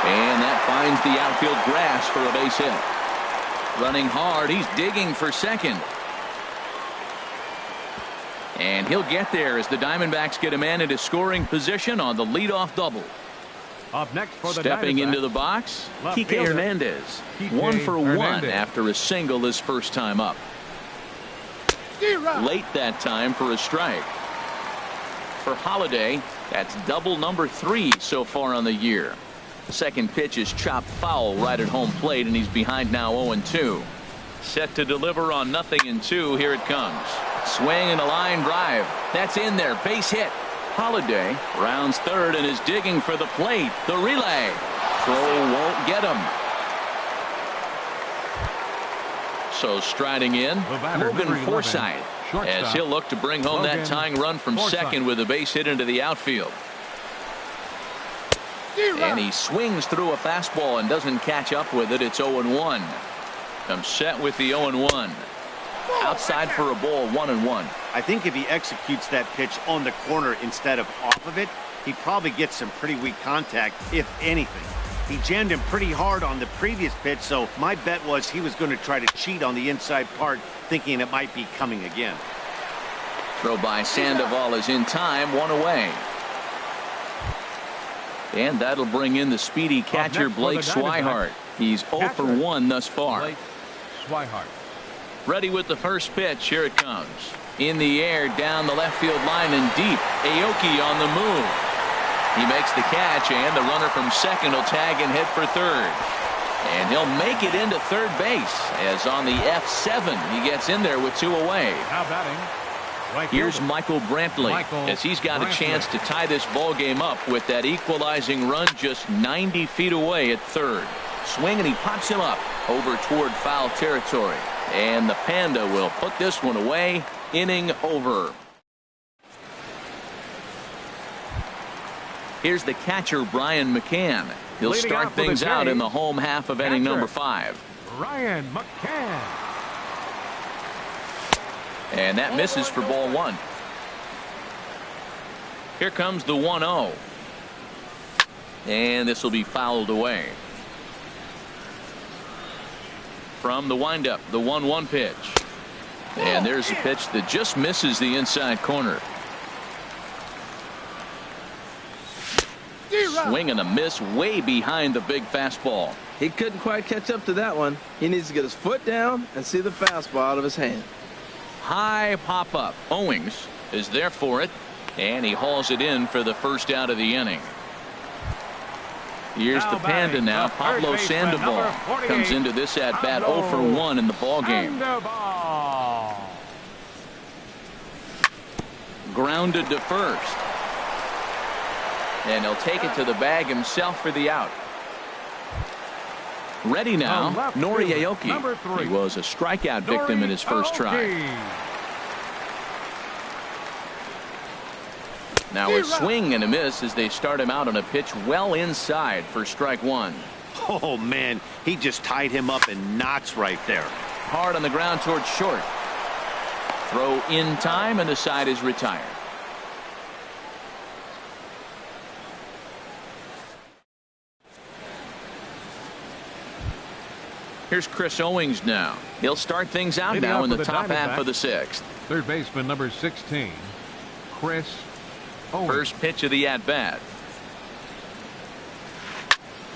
And that finds the outfield grass for a base hit. Running hard. He's digging for second. And he'll get there as the Diamondbacks get a man into scoring position on the leadoff double. Up next for the Stepping Diamondbacks, into the box, left Kike fielder, Hernandez. Kike 1 for 1 Hernandez. after a single his first time up. Late that time for a strike. For Holliday, that's double number 3 so far on the year. The second pitch is chopped foul right at home plate, and he's behind now 0-2. Set to deliver on 0-2. Here it comes. Swing and a line drive. That's in there. Base hit. Holliday rounds third and is digging for the plate. The relay. Throw won't get him. So striding in, The batter, Logan number 11, Forsythe, shortstop, as he'll look to bring home that Logan tying run from Forsythe. second with a base hit into the outfield. And he swings through a fastball and doesn't catch up with it. It's 0-1. Comes set with the 0-1. Outside for a ball, 1-1. I think if he executes that pitch on the corner instead of off of it, he probably gets some pretty weak contact, if anything. He jammed him pretty hard on the previous pitch, so my bet was he was going to try to cheat on the inside part, thinking it might be coming again. Throw by Sandoval is in time, 1 away. And that'll bring in the speedy catcher next for Blake the Diamondbacks, Swihart. He's 0 for 1 thus far. Blake Swihart. Ready with the first pitch. Here it comes. In the air, down the left field line and deep. Aoki on the move. He makes the catch, and the runner from second will tag and head for third. And he'll make it into third base, as on the F7 he gets in there with 2 away. Now batting, right Here's fielder, Michael Brantley, Michael as he's got a Brantley. chance to tie this ball game up with that equalizing run just 90 feet away at third. Swing, and he pops him up over toward foul territory. And the Panda will put this one away. Inning over. Here's the catcher, Brian McCann. He'll Leading start out for the things out in Jays, the home half of inning catcher, number 5. Ryan McCann. And that misses for ball 1. Here comes the 1-0. And this will be fouled away. From the windup, the 1-1 pitch. And there's a pitch that just misses the inside corner. Swing and a miss way behind the big fastball. He couldn't quite catch up to that one. He needs to get his foot down and see the fastball out of his hand. High pop up. Owings is there for it, and he hauls it in for the first out of the inning. Here's Now the Panda batting, now. the third Pablo baseman, Sandoval number 48, comes into this at bat 0 for Pablo 1 in the ball game. Sandoval. Grounded to first. And he'll take it to the bag himself for the out. Ready now, The left Nori fielder, Aoki. number 3. He was a strikeout victim in his first try. Aoki. Now a swing and a miss as they start him out on a pitch well inside for strike 1. Oh, man, he just tied him up in knots right there. Hard on the ground towards short. Throw in time, and the side is retired. Here's Chris Owings now. He'll start things out Leading now off in for the the top half Diamondbacks, of the 6th. Third baseman number 16, Chris Owings. First pitch of the at-bat.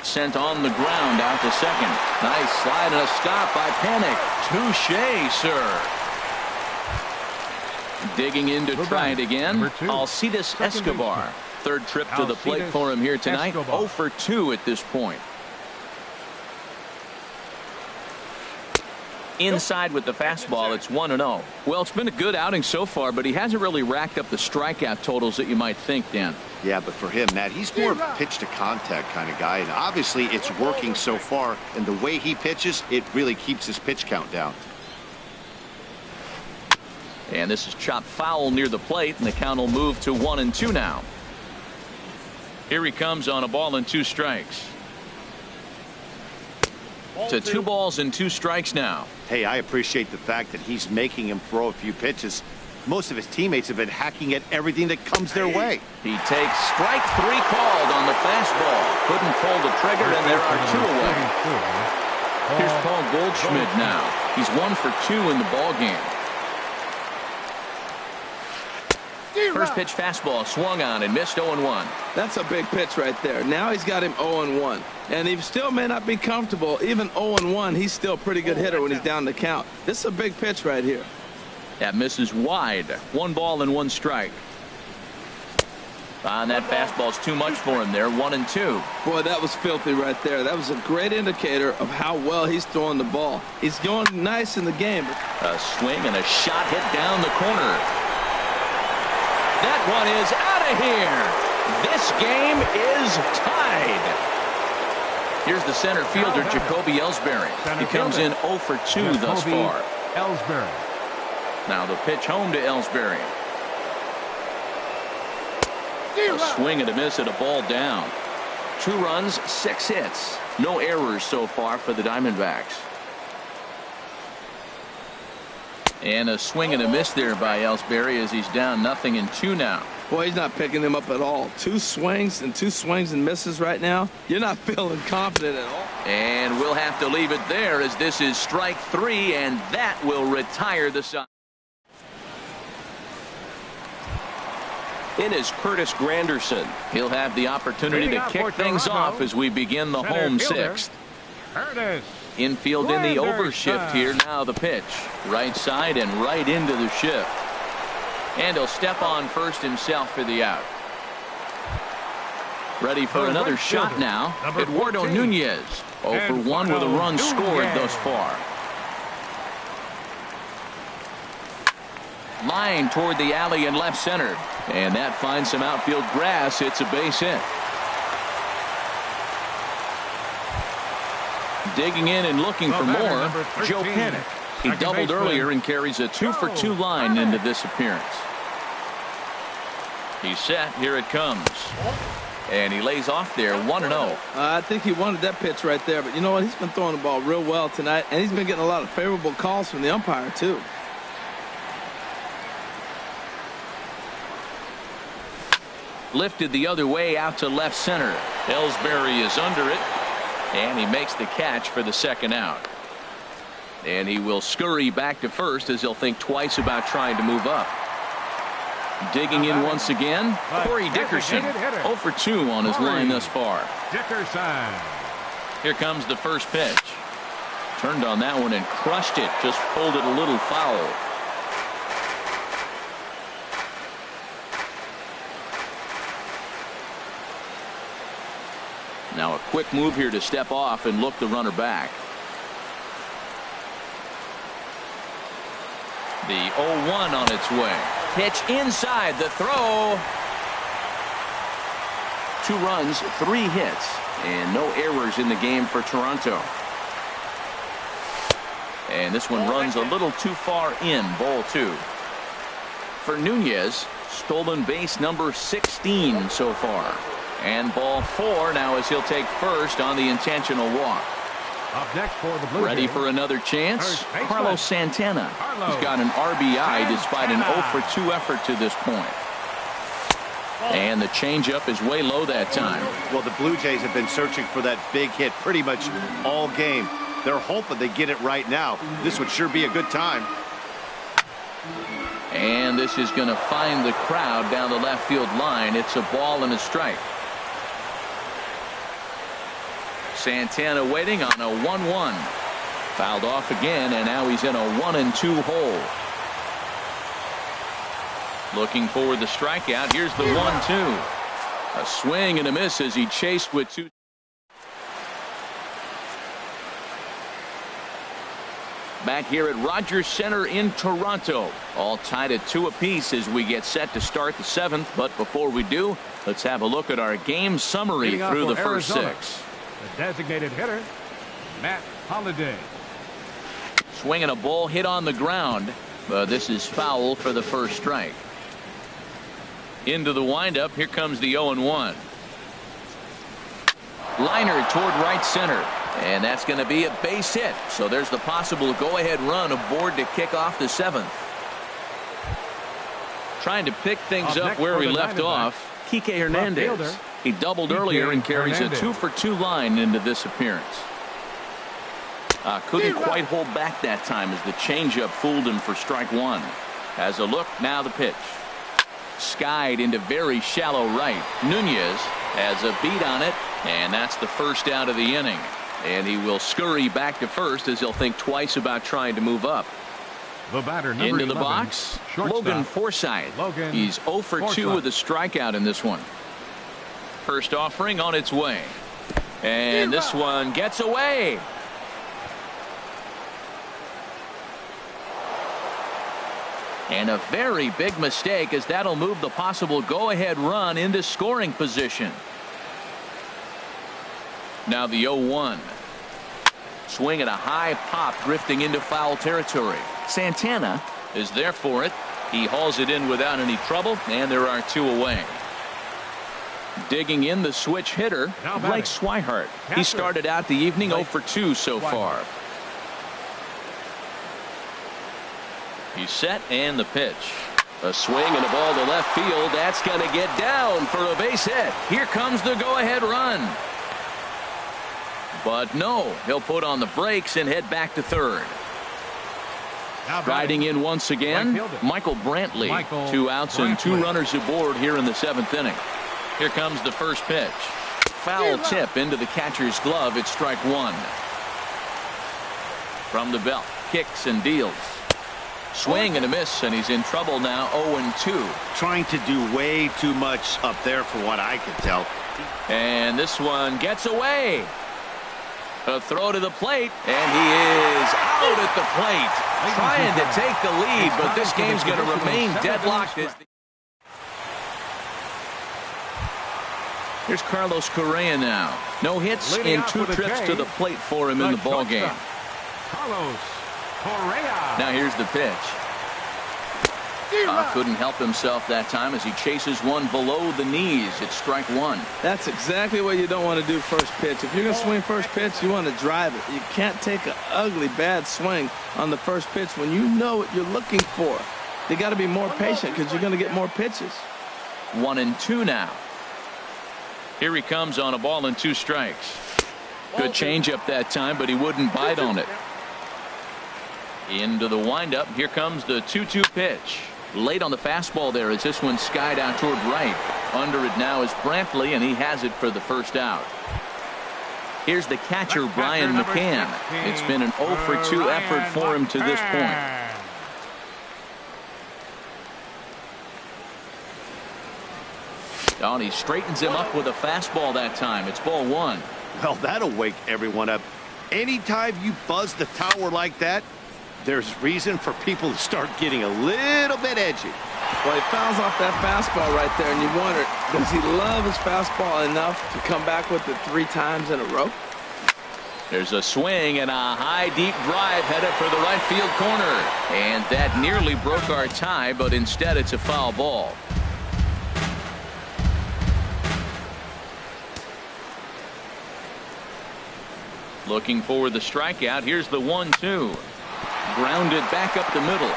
Sent on the ground out to second. Nice slide and a stop by Panic. Touche, sir. Digging in to try it again. Number 2, Alcides second Escobar. baseman. Third trip to the plate Alcides for him here tonight. Escobar. 0 for 2 at this point. Inside with the fastball, it's 1-0. Well, it's been a good outing so far, but he hasn't really racked up the strikeout totals that you might think, Dan. Yeah, but for him, Matt, he's more of a pitch-to-contact kind of guy, and obviously it's working so far, and the way he pitches, it really keeps his pitch count down. And this is chopped foul near the plate, and the count will move to 1-2 now. Here he comes on a ball and 2 strikes. To 2 balls and 2 strikes now. Hey, I appreciate the fact that he's making him throw a few pitches. Most of his teammates have been hacking at everything that comes their way. He takes strike 3 called on the fastball. Couldn't pull the trigger, and there are 2 away. Here's Paul Goldschmidt now. He's 1 for 2 in the ball game. First pitch fastball swung on and missed 0-1. That's a big pitch right there. Now he's got him 0-1. And he still may not be comfortable. Even 0-1, he's still a pretty good hitter when he's down the count. This is a big pitch right here. That misses wide. 1 ball and 1 strike. And that fastball's too much for him there. 1-2. Boy, that was filthy right there. That was a great indicator of how well he's throwing the ball. He's going nice in the game. A swing and a shot hit down the corner. That one is out of here. This game is tied. Here's the center fielder, Jacoby Ellsbury. He comes in 0 for 2 thus far. Ellsbury. Now the pitch home to Ellsbury. A swing and a miss at a ball down. 2 runs, 6 hits. No errors so far for the Diamondbacks. And a swing and a miss there by Ellsbury as he's down 0-2 now. Boy, he's not picking him up at all. 2 swings and misses right now. You're not feeling confident at all. And we'll have to leave it there as this is strike 3, and that will retire the side. In is Curtis Granderson. He'll have the opportunity to kick things off as we begin the home 6th. Infield in the overshift here. Now the pitch. Right side and right into the shift. And he'll step on first himself for the out. Ready for another shot now. Eduardo Nunez. 0 for 1 with a run scored thus far. Line toward the alley in left center. And that finds some outfield grass. It's a base hit. Digging in and looking for more, Joe Panik. He doubled earlier and carries a 2 for 2 line into this appearance. He's set. Here it comes. And he lays off there 1-0. I think he wanted that pitch right there. But you know what? He's been throwing the ball real well tonight. And he's been getting a lot of favorable calls from the umpire, too. Lifted the other way out to left center. Ellsbury is under it. And he makes the catch for the second out. And he will scurry back to first as he'll think twice about trying to move up. Digging in once again, Corey Dickerson. 0 for 2 on his line thus far. Dickerson. Here comes the first pitch. Turned on that one and crushed it. Just pulled it a little foul. Now a quick move here to step off and look the runner back. The 0-1 on its way. Pitch inside the throw. 2 runs, 3 hits, and no errors in the game for Toronto. And this one runs a little too far in, ball 2. For Nunez, stolen base number 16 so far. And ball 4 now as he'll take first on the intentional walk. Up next for the Blue Ready Jays, for another chance? Carlos Santana. Carlos He's got an RBI despite an 0 for 2 effort to this point. And the changeup is way low that time. Well, the Blue Jays have been searching for that big hit pretty much all game. They're hoping they get it right now. This would sure be a good time. And this is going to find the crowd down the left field line. It's a ball and a strike. Santana waiting on a 1-1. Fouled off again, and now he's in a 1-2 hole. Looking for the strikeout. Here's the 1-2. A swing and a miss as he chased with 2. Back here at Rogers Center in Toronto. All tied at 2 apiece as we get set to start the 7th. But before we do, let's have a look at our game summary through the first 6. The designated hitter, Matt Holliday. Swinging a ball hit on the ground. This is foul for the first strike. Into the windup. Here comes the 0-1. Liner toward right center. And that's going to be a base hit. So there's the possible go-ahead run aboard to kick off the 7th. Trying to pick things up where we left off, Kike Hernandez. He doubled earlier and carries a 2-for-2 line into this appearance. Couldn't quite hold back that time as the changeup fooled him for strike 1. Has a look, now the pitch. Skied into very shallow right. Nunez has a beat on it, and that's the first out of the inning. And he will scurry back to first as he'll think twice about trying to move up. The batter, number Into the 11, box, shortstop. Logan Forsythe. He's 0 for 2 with a strikeout in this one. First offering on its way. And this one gets away. And a very big mistake, as that'll move the possible go-ahead run into scoring position. Now the 0-1. Swing at a high pop, drifting into foul territory. Santana is there for it. He hauls it in without any trouble, and there are 2 away. Digging in the switch hitter, Blake Swihart. He started out the evening 0 for 2 so far. He's set, and the pitch. A swing and a ball to left field. That's going to get down for a base hit. Here comes the go-ahead run. But no, he'll put on the brakes and head back to third. Riding in once again, Michael Brantley. 2 outs and 2 runners aboard here in the 7th inning. Here comes the first pitch. Foul tip into the catcher's glove. It's strike 1. From the belt, kicks and deals. Swing and a miss, and he's in trouble now. 0-2. Trying to do way too much up there for what I can tell. And this one gets away. A throw to the plate, and he is out at the plate. Trying to take the lead, but this game's going to remain deadlocked. Here's Carlos Correa now. No hits in 2 trips to the plate for him in the ballgame. Carlos Correa. Now here's the pitch. Couldn't help himself that time as he chases one below the knees. It's strike 1. That's exactly what you don't want to do first pitch. If you're going to swing first pitch, you want to drive it. You can't take an ugly, bad swing on the first pitch when you know what you're looking for. You got to be more patient because you're going to get more pitches. 1-2 now. Here he comes on a ball and 2 strikes. Good changeup that time, but he wouldn't bite on it. Into the windup. Here comes the 2-2 pitch. Late on the fastball there as this one skied out toward right. Under it now is Brantley, and he has it for the first out. Here's the catcher, Brian McCann. It's been an 0 for 2 effort for him to this point. Oh, and he straightens him up with a fastball that time. It's ball 1. Well, that'll wake everyone up. Anytime you buzz the tower like that, there's reason for people to start getting a little bit edgy. Well, he fouls off that fastball right there, and you wonder, does he love his fastball enough to come back with it 3 times in a row? There's a swing and a high, deep drive headed for the right field corner. And that nearly broke our tie, but instead it's a foul ball. Looking for the strikeout. Here's the 1-2. Grounded back up the middle.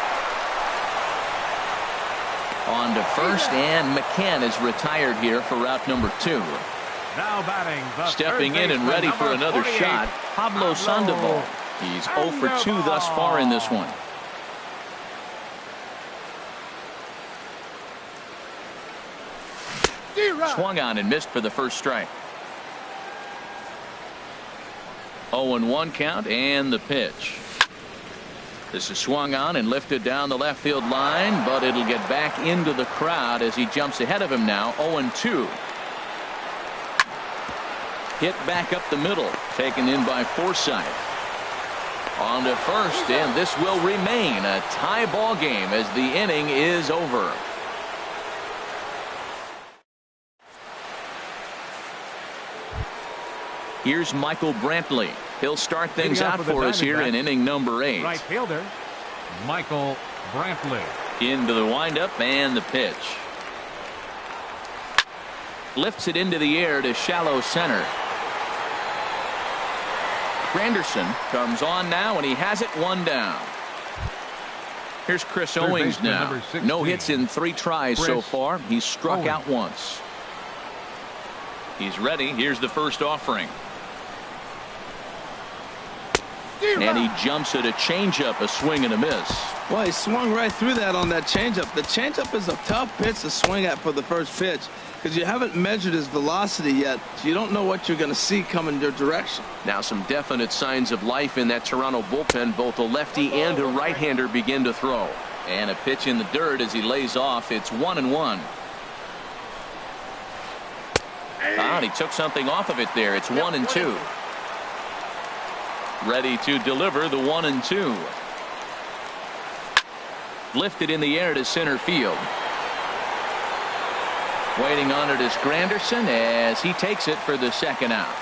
On to first, and McCann is retired here for route number 2. Now batting the stepping in and ready for another shot, Pablo Sandoval. He's 0 for 2 thus far in this one. Swung on and missed for the first strike. 0-1 count, and the pitch. This is swung on and lifted down the left field line, but it'll get back into the crowd as he jumps ahead of him now. 0-2. Hit back up the middle, taken in by Forsythe. On to first, and this will remain a tie ball game as the inning is over. Here's Michael Brantley. He'll start things out for us here in inning number 8. Right fielder, Michael Brantley. Into the windup and the pitch. Lifts it into the air to shallow center. Granderson comes on now, and he has it 1 down. Here's Chris Owings now. No hits in 3 tries so far. He's struck out once. He's ready. Here's the first offering. And he jumps at a changeup, a swing and a miss. Well, he swung right through that on that changeup. The changeup is a tough pitch to swing at for the first pitch because you haven't measured his velocity yet, so you don't know what you're going to see coming your direction. Now some definite signs of life in that Toronto bullpen. Both a lefty and a right-hander begin to throw. And a pitch in the dirt as he lays off. It's 1-1. And he took something off of it there. It's 1-2. Ready to deliver the 1-2. Lifted in the air to center field. Waiting on it is Granderson as he takes it for the second out.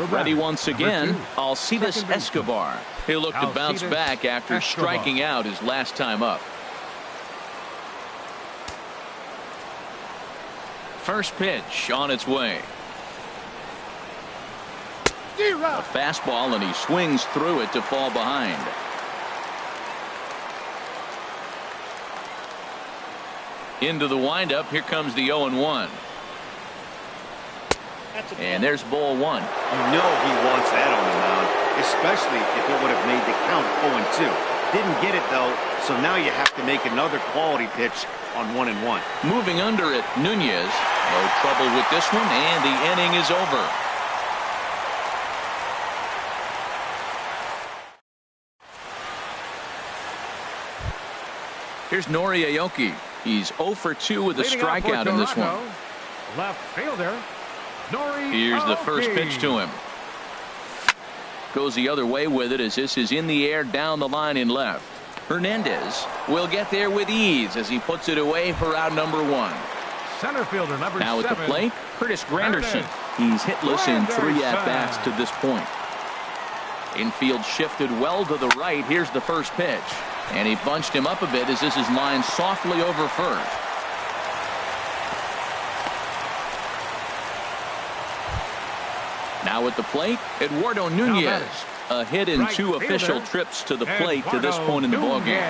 Ready once again, Alcides Escobar. He'll look to bounce back after striking out his last time up. First pitch on its way. A fastball, and he swings through it to fall behind. Into the windup. Here comes the 0-1. And there's ball 1. You know he wants that on the mound, especially if it would have made the count 0-2. Didn't get it, though, so now you have to make another quality pitch on 1-1. Moving under it, Nunez. No trouble with this one, and the inning is over. Here's Nori Aoki. He's 0 for 2 with a strikeout in this one. Left fielder, Nori. Here's the first pitch to him. Goes the other way with it as this is in the air down the line in left. Hernandez will get there with ease as he puts it away for out number 1. Center fielder number 7. Now at the plate, Curtis Granderson. He's hitless in 3 at-bats to this point. Infield shifted well to the right. Here's the first pitch. And he bunched him up a bit as this is lined softly over first. Now at the plate, Eduardo Nunez. A hit in 2 official trips to the plate to this point in the ballgame.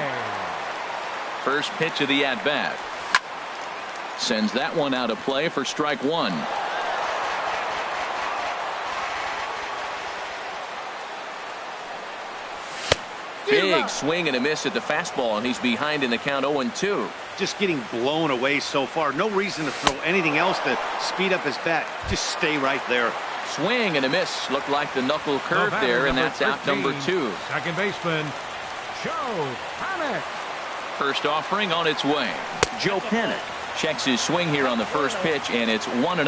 First pitch of the at-bat. Sends that one out of play for strike 1. Big swing and a miss at the fastball, and he's behind in the count 0-2. Just getting blown away so far. No reason to throw anything else to speed up his bat. Just stay right there. Swing and a miss. Looked like the knuckle curve there, and that's out number 2. Second baseman, Joe Panik. First offering on its way. Joe Panik checks his swing here on the first pitch, and it's 1-0.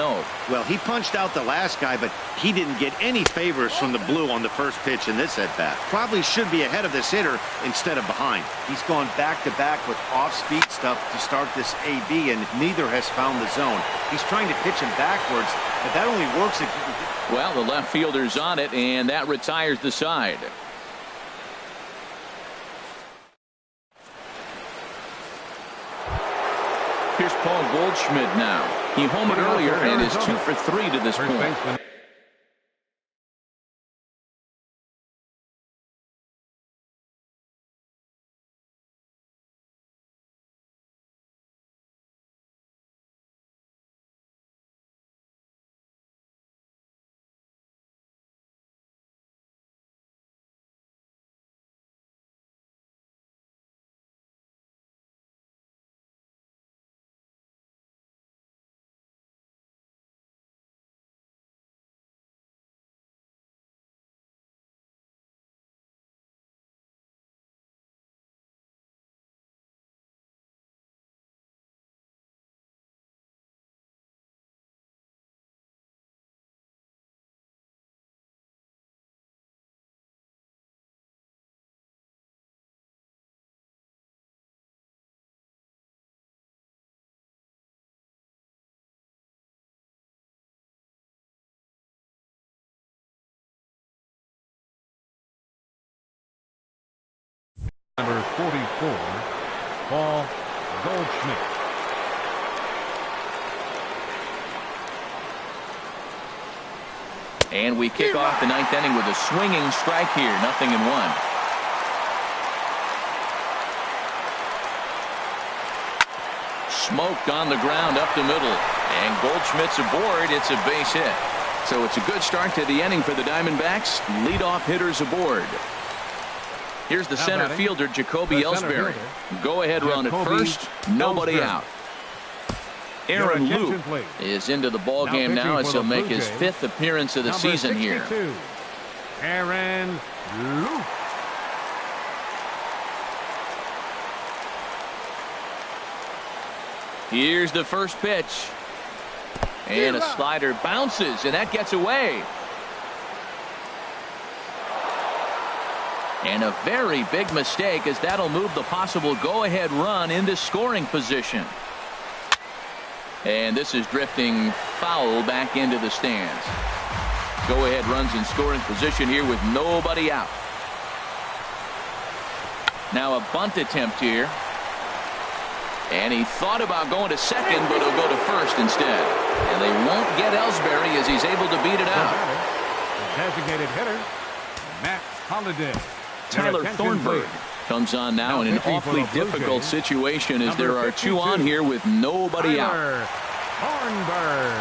Well, he punched out the last guy, but he didn't get any favors from the blue on the first pitch in this at-bat. Probably should be ahead of this hitter instead of behind. He's gone back-to-back with off-speed stuff to start this AB, and neither has found the zone. He's trying to pitch him backwards, but that only works if you can... Well, the left fielder's on it, and that retires the side. Here's Paul Goldschmidt now. He homered earlier and is 2 for 3 to this point. Number 44, Paul Goldschmidt. And we kick off the ninth inning with a swinging strike here. 0-1. Smoked on the ground up the middle. And Goldschmidt's aboard. It's a base hit. So it's a good start to the inning for the Diamondbacks. Leadoff hitters aboard. Here's the center fielder, Jacoby Ellsbury. Go-ahead run at first. Nobody out. Aaron Luke is into the ball game now as he'll make his 5th appearance of the season here. Aaron Luke. Here's the first pitch. And a slider bounces, and that gets away. And a very big mistake, as that'll move the possible go-ahead run into scoring position. And this is drifting foul back into the stands. Go-ahead runs in scoring position here with nobody out. Now a bunt attempt here. And he thought about going to second, but he'll go to first instead. And they won't get Ellsbury as he's able to beat it out. The designated hitter, Matt Holliday. Tyler Thornburg comes on now in an awfully difficult situation as there are 2 on here with nobody out. Thornburg.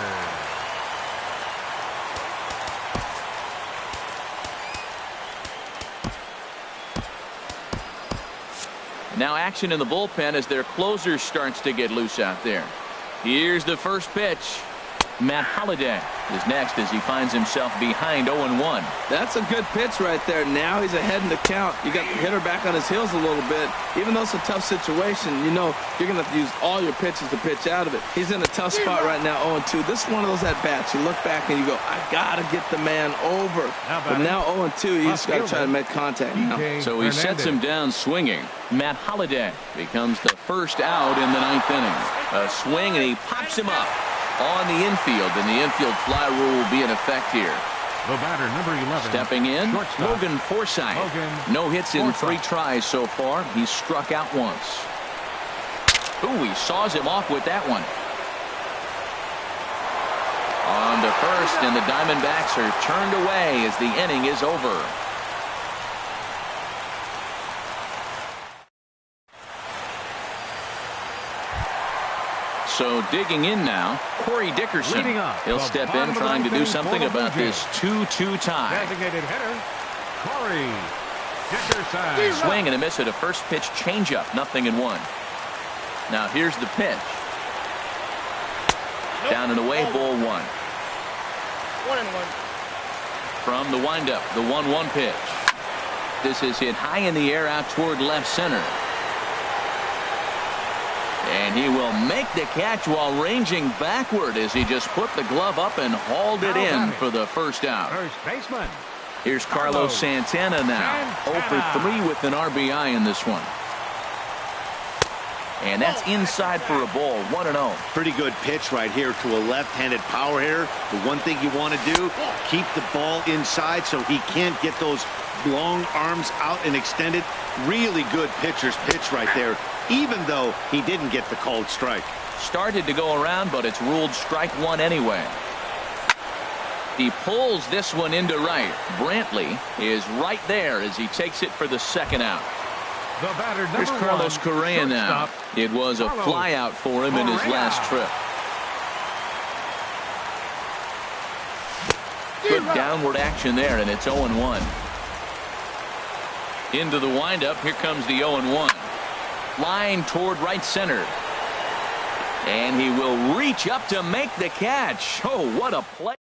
Now action in the bullpen as their closer starts to get loose out there. Here's the first pitch. Matt Holliday is next as he finds himself behind 0-1. That's a good pitch right there. Now he's ahead in the count. You got the hitter back on his heels a little bit. Even though it's a tough situation, you know you're going to have to use all your pitches to pitch out of it. He's in a tough spot right now, 0-2. This is one of those at-bats. You look back and you go, I got to get the man over. But now 0-2, you just got to try to make contact now. So he sets him down swinging. Matt Holliday becomes the first out in the ninth inning. A swing, and he pops him up on the infield, and the infield fly rule will be in effect here. The batter, number 11. Stepping in, Logan Forsythe. No hits in 3 tries so far. He's struck out once. Ooh, he saws him off with that one. On to first, and the Diamondbacks are turned away as the inning is over. So digging in now, Corey Dickerson. He'll step in trying to do something about this 2-2 tie. Designated hitter, Corey Dickerson. Swing and a miss at a first pitch changeup. 0-1. Now here's the pitch. Down and away, ball 1. 1-1. From the windup, the 1-1 pitch. This is hit high in the air out toward left center. And he will make the catch while ranging backward as he just put the glove up and hauled it in for the first out. First baseman. Here's Carlos Santana now. 0 for 3 with an RBI in this one. And that's inside for a ball. 1-0. Pretty good pitch right here to a left-handed power hitter. The one thing you want to do, keep the ball inside so he can't get those long arms out and extended. Really good pitcher's pitch right there, even though he didn't get the called strike. Started to go around, but it's ruled strike 1 anyway. He pulls this one into right. Brantley is right there as he takes it for the second out. The batter, Here's Carlos Correa now. It was a flyout for him in his last trip. Good downward action there, and it's 0-1. Into the windup. Here comes the 0-1. Line toward right center. And he will reach up to make the catch. Oh, what a play.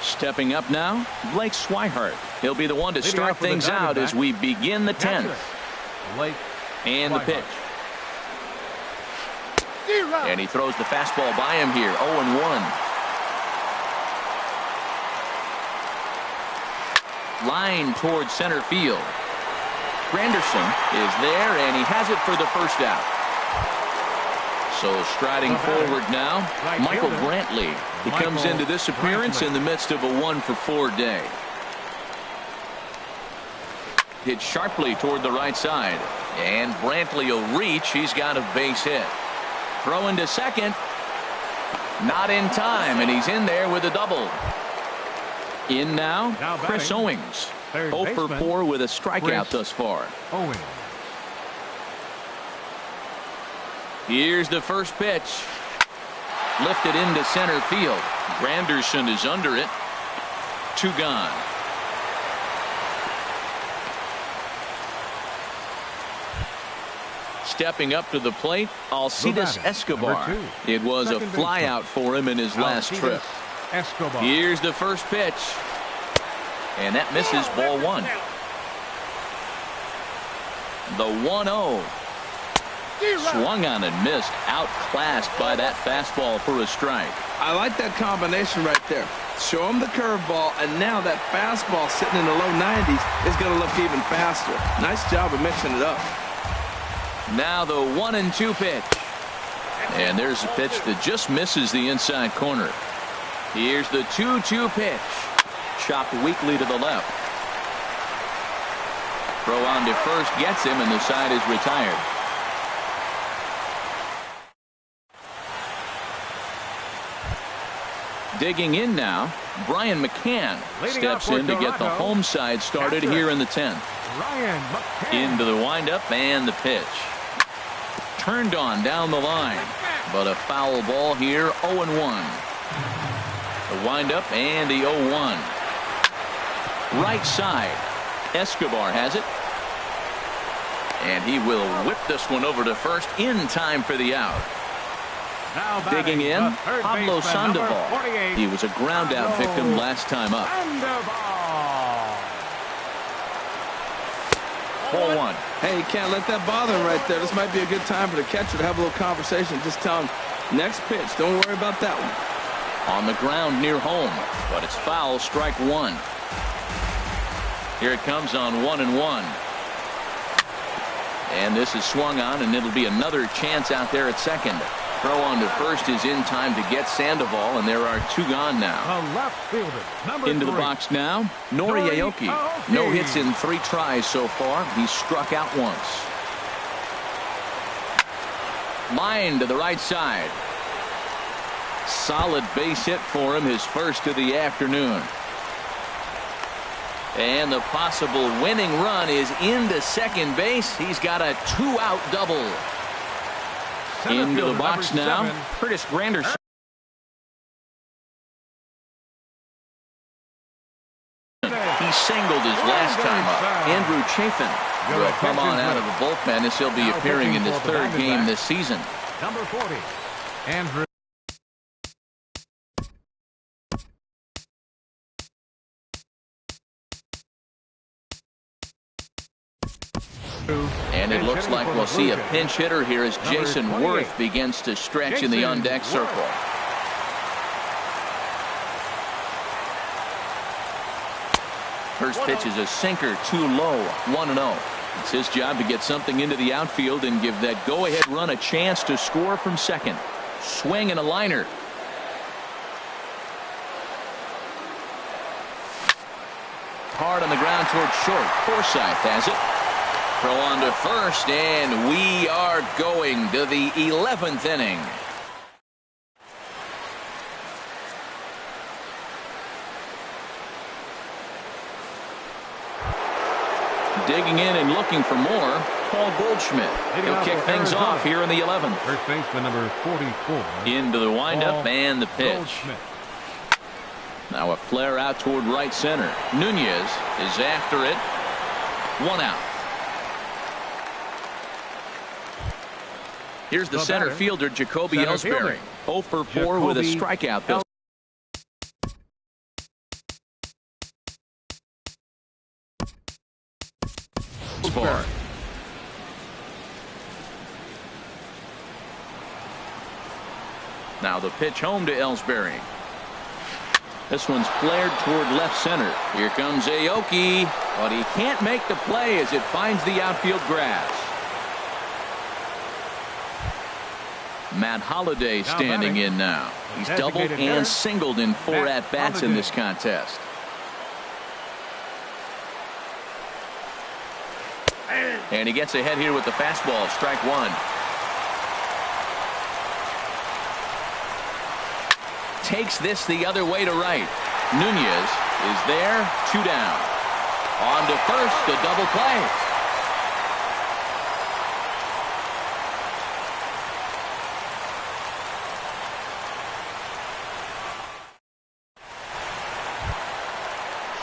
Stepping up now, Blake Swihart. He'll be the one to start things out as we begin the 10th. And the pitch. And he throws the fastball by him here. 0-1. Line towards center field. Granderson is there, and he has it for the first out. So striding forward now, Michael Brantley. He comes into this appearance in the midst of a 1-for-4 day. Hit sharply toward the right side, and Brantley will reach. He's got a base hit. Throw into second. Not in time, and he's in there with a double. In now Chris Owings. 0 for 4 with a strikeout thus far. Owings. Here's the first pitch. Lifted into center field. Granderson is under it. 2 gone. Stepping up to the plate, Alcides Escobar. It was a flyout for him in his last trip. Escobar. Here's the first pitch. And that misses, ball 1. The 1-0. Swung on and missed. Outclassed by that fastball for a strike. I like that combination right there. Show him the curveball, and now that fastball sitting in the low 90s is going to look even faster. Nice job of mixing it up. Now the 1-2 pitch. And there's a pitch that just misses the inside corner. Here's the 2-2 pitch. Chopped weakly to the left. Throw on to first gets him, and the side is retired. Digging in now, Brian McCann steps in to get the home side started here in the 10th. Into the windup and the pitch. Turned on down the line, but a foul ball here, 0-1. The windup and the 0-1. Right side, Escobar has it. And he will whip this one over to first in time for the out. Digging in, Pablo Sandoval. He was a ground out victim last time up. 4-1. Hey, you can't let that bother him right there. This might be a good time for the catcher to have a little conversation. Just tell him, next pitch, don't worry about that one. On the ground near home, but it's foul, strike 1. Here it comes on 1-1. And this is swung on, and it'll be another chance out there at second. Throw on to first is in time to get Sandoval, and there are 2 gone now. The left fielder, number Into the 3. box now, Nori Aoki. No hits in 3 tries so far. He's struck out once. Line to the right side. Solid base hit for him, his first of the afternoon. And the possible winning run is into second base. He's got a 2-out double. Into the box now, Curtis Granderson. He singled his last time up. Andrew Chafin will come on out of the bullpen as he'll be appearing in his 3rd game this season. Number 40, Andrew. And it looks like we'll see a pinch hitter here as Jason Worth begins to stretch in the on-deck circle. First pitch is a sinker, too low, 1-0. It's his job to get something into the outfield and give that go-ahead run a chance to score from second. Swing and a liner. Hard on the ground toward short. Forsythe has it. Throw on to first, and we are going to the 11th inning. Digging in and looking for more, Paul Goldschmidt. He'll kick things off here in the 11th. First baseman number 44. Into the windup and the pitch. Goldschmidt. Now a flare out toward right center. Nunez is after it. 1 out. Here's the center fielder, Jacoby Ellsbury. 0 for 4 with a strikeout. Now the pitch home to Ellsbury. This one's flared toward left center. Here comes Aoki, but he can't make the play as it finds the outfield grass. Matt Holliday standing in now. He's doubled and singled in 4 at-bats in this contest. And he gets ahead here with the fastball, strike 1. takes this the other way to right. Nunez is there, 2 down. On to first, a double play.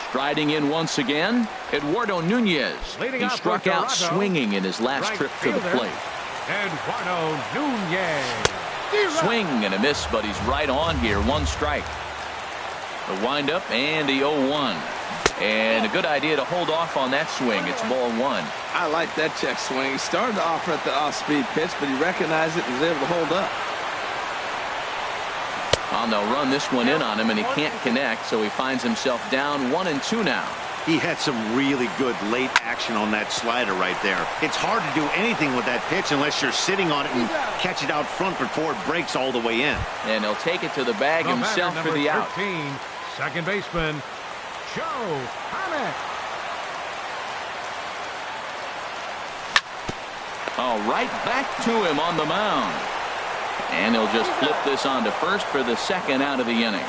Striding in once again, Eduardo Nunez. He struck out swinging in his last trip to the plate. Eduardo Nunez. Swing and a miss, but he's right on here. 1 strike. The windup and the 0-1. And a good idea to hold off on that swing. It's ball 1. I like that check swing. He started off at the off-speed pitch, but he recognized it and was able to hold up. Well, they'll run this one in on him, and he can't connect, so he finds himself down 1-2 now. He had some really good late action on that slider right there. It's hard to do anything with that pitch unless you're sitting on it and catch it out front before it breaks all the way in. And he'll take it to the bag himself for the out. 13, second baseman, Joe Hammock. Oh, right back to him on the mound. And he'll just flip this on to first for the second out of the inning.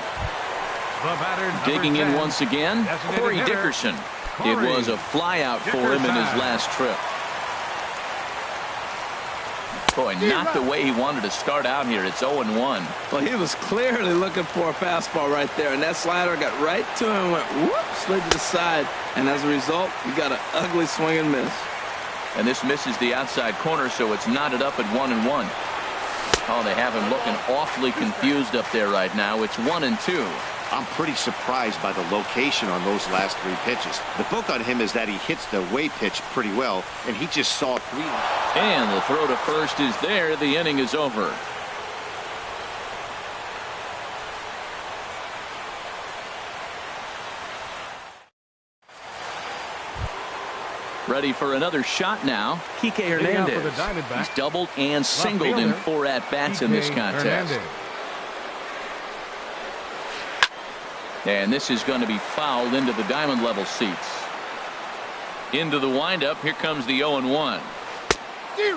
Digging in once again, Corey Dickerson. It was a flyout for him in his last trip. Boy, not the way he wanted to start out here. It's 0-1. Well, he was clearly looking for a fastball right there, and that slider got right to him and went whoop, slid to the side. And as a result, you got an ugly swing and miss. And this misses the outside corner, so it's knotted up at 1-1. Oh, they have him looking awfully confused up there right now. It's 1-2. I'm pretty surprised by the location on those last 3 pitches. The book on him is that he hits the way pitch pretty well, and he just saw 3. And the throw to first is there. The inning is over. Ready for another shot now. Kike Hernandez. He's doubled and singled in 4 at-bats in this contest. And this is going to be fouled into the diamond level seats. Into the windup. Here comes the 0-1.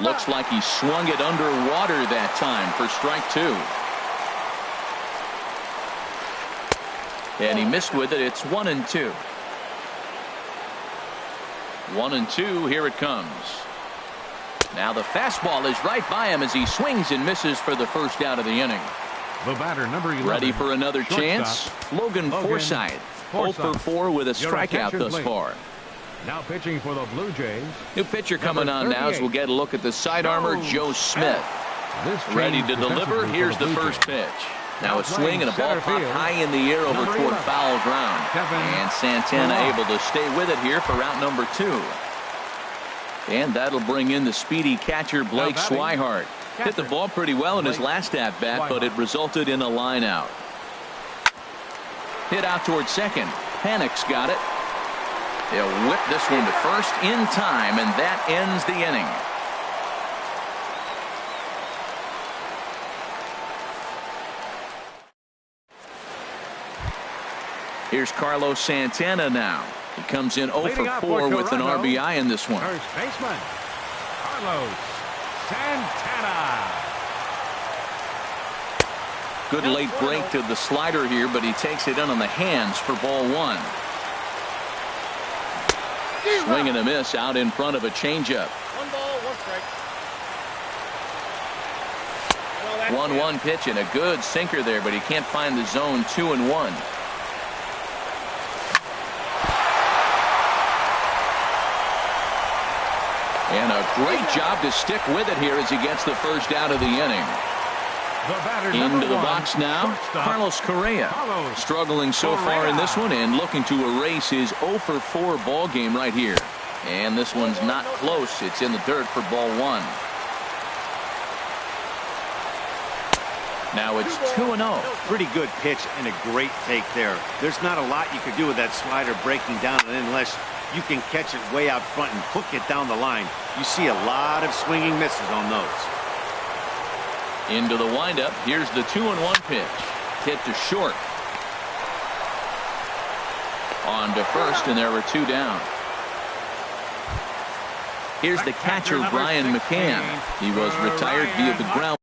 Looks like he swung it underwater that time for strike 2. And he missed with it. It's 1-2. 1-2. Here it comes. Now the fastball is right by him as he swings and misses for the first out of the inning. The batter, number 11. Ready for another chance. Logan Forsythe. 0 for 4 with a strikeout thus far. Now pitching for the Blue Jays. New pitcher coming on now as we'll get a look at the side armor, Joe Smith. Ready to deliver. Here's the first pitch. Now a swing and a ball popped high in the air over toward foul ground. And Santana able to stay with it here for route number 2. And that'll bring in the speedy catcher Blake Swihart. Hit the ball pretty well in his last at-bat, but it resulted in a line out. Hit out toward second. Panic's got it. They'll whip this one to first in time, and that ends the inning. Here's Carlos Santana now. He comes in 0 for 4 with an RBI in this one. First baseman, Carlos Santana. Good late break to the slider here, but he takes it in on the hands for ball 1. Swing and a miss out in front of a changeup. 1 ball, 1 strike. 1-1 pitch and a good sinker there, but he can't find the zone. 2-1. And a great job to stick with it here as he gets the first out of the inning. Into the box now, Carlos Correa. Struggling so far in this one and looking to erase his 0 for 4 ball game right here. And this one's not close. It's in the dirt for ball 1. Now it's 2-0. Pretty good pitch and a great take there. There's not a lot you could do with that slider breaking down unless you can catch it way out front and hook it down the line. You see a lot of swinging misses on those. Into the windup. Here's the 2-1 pitch. Hit to short. On to first, and there were 2 down. Here's the catcher, Brian McCann. He was retired via the ground.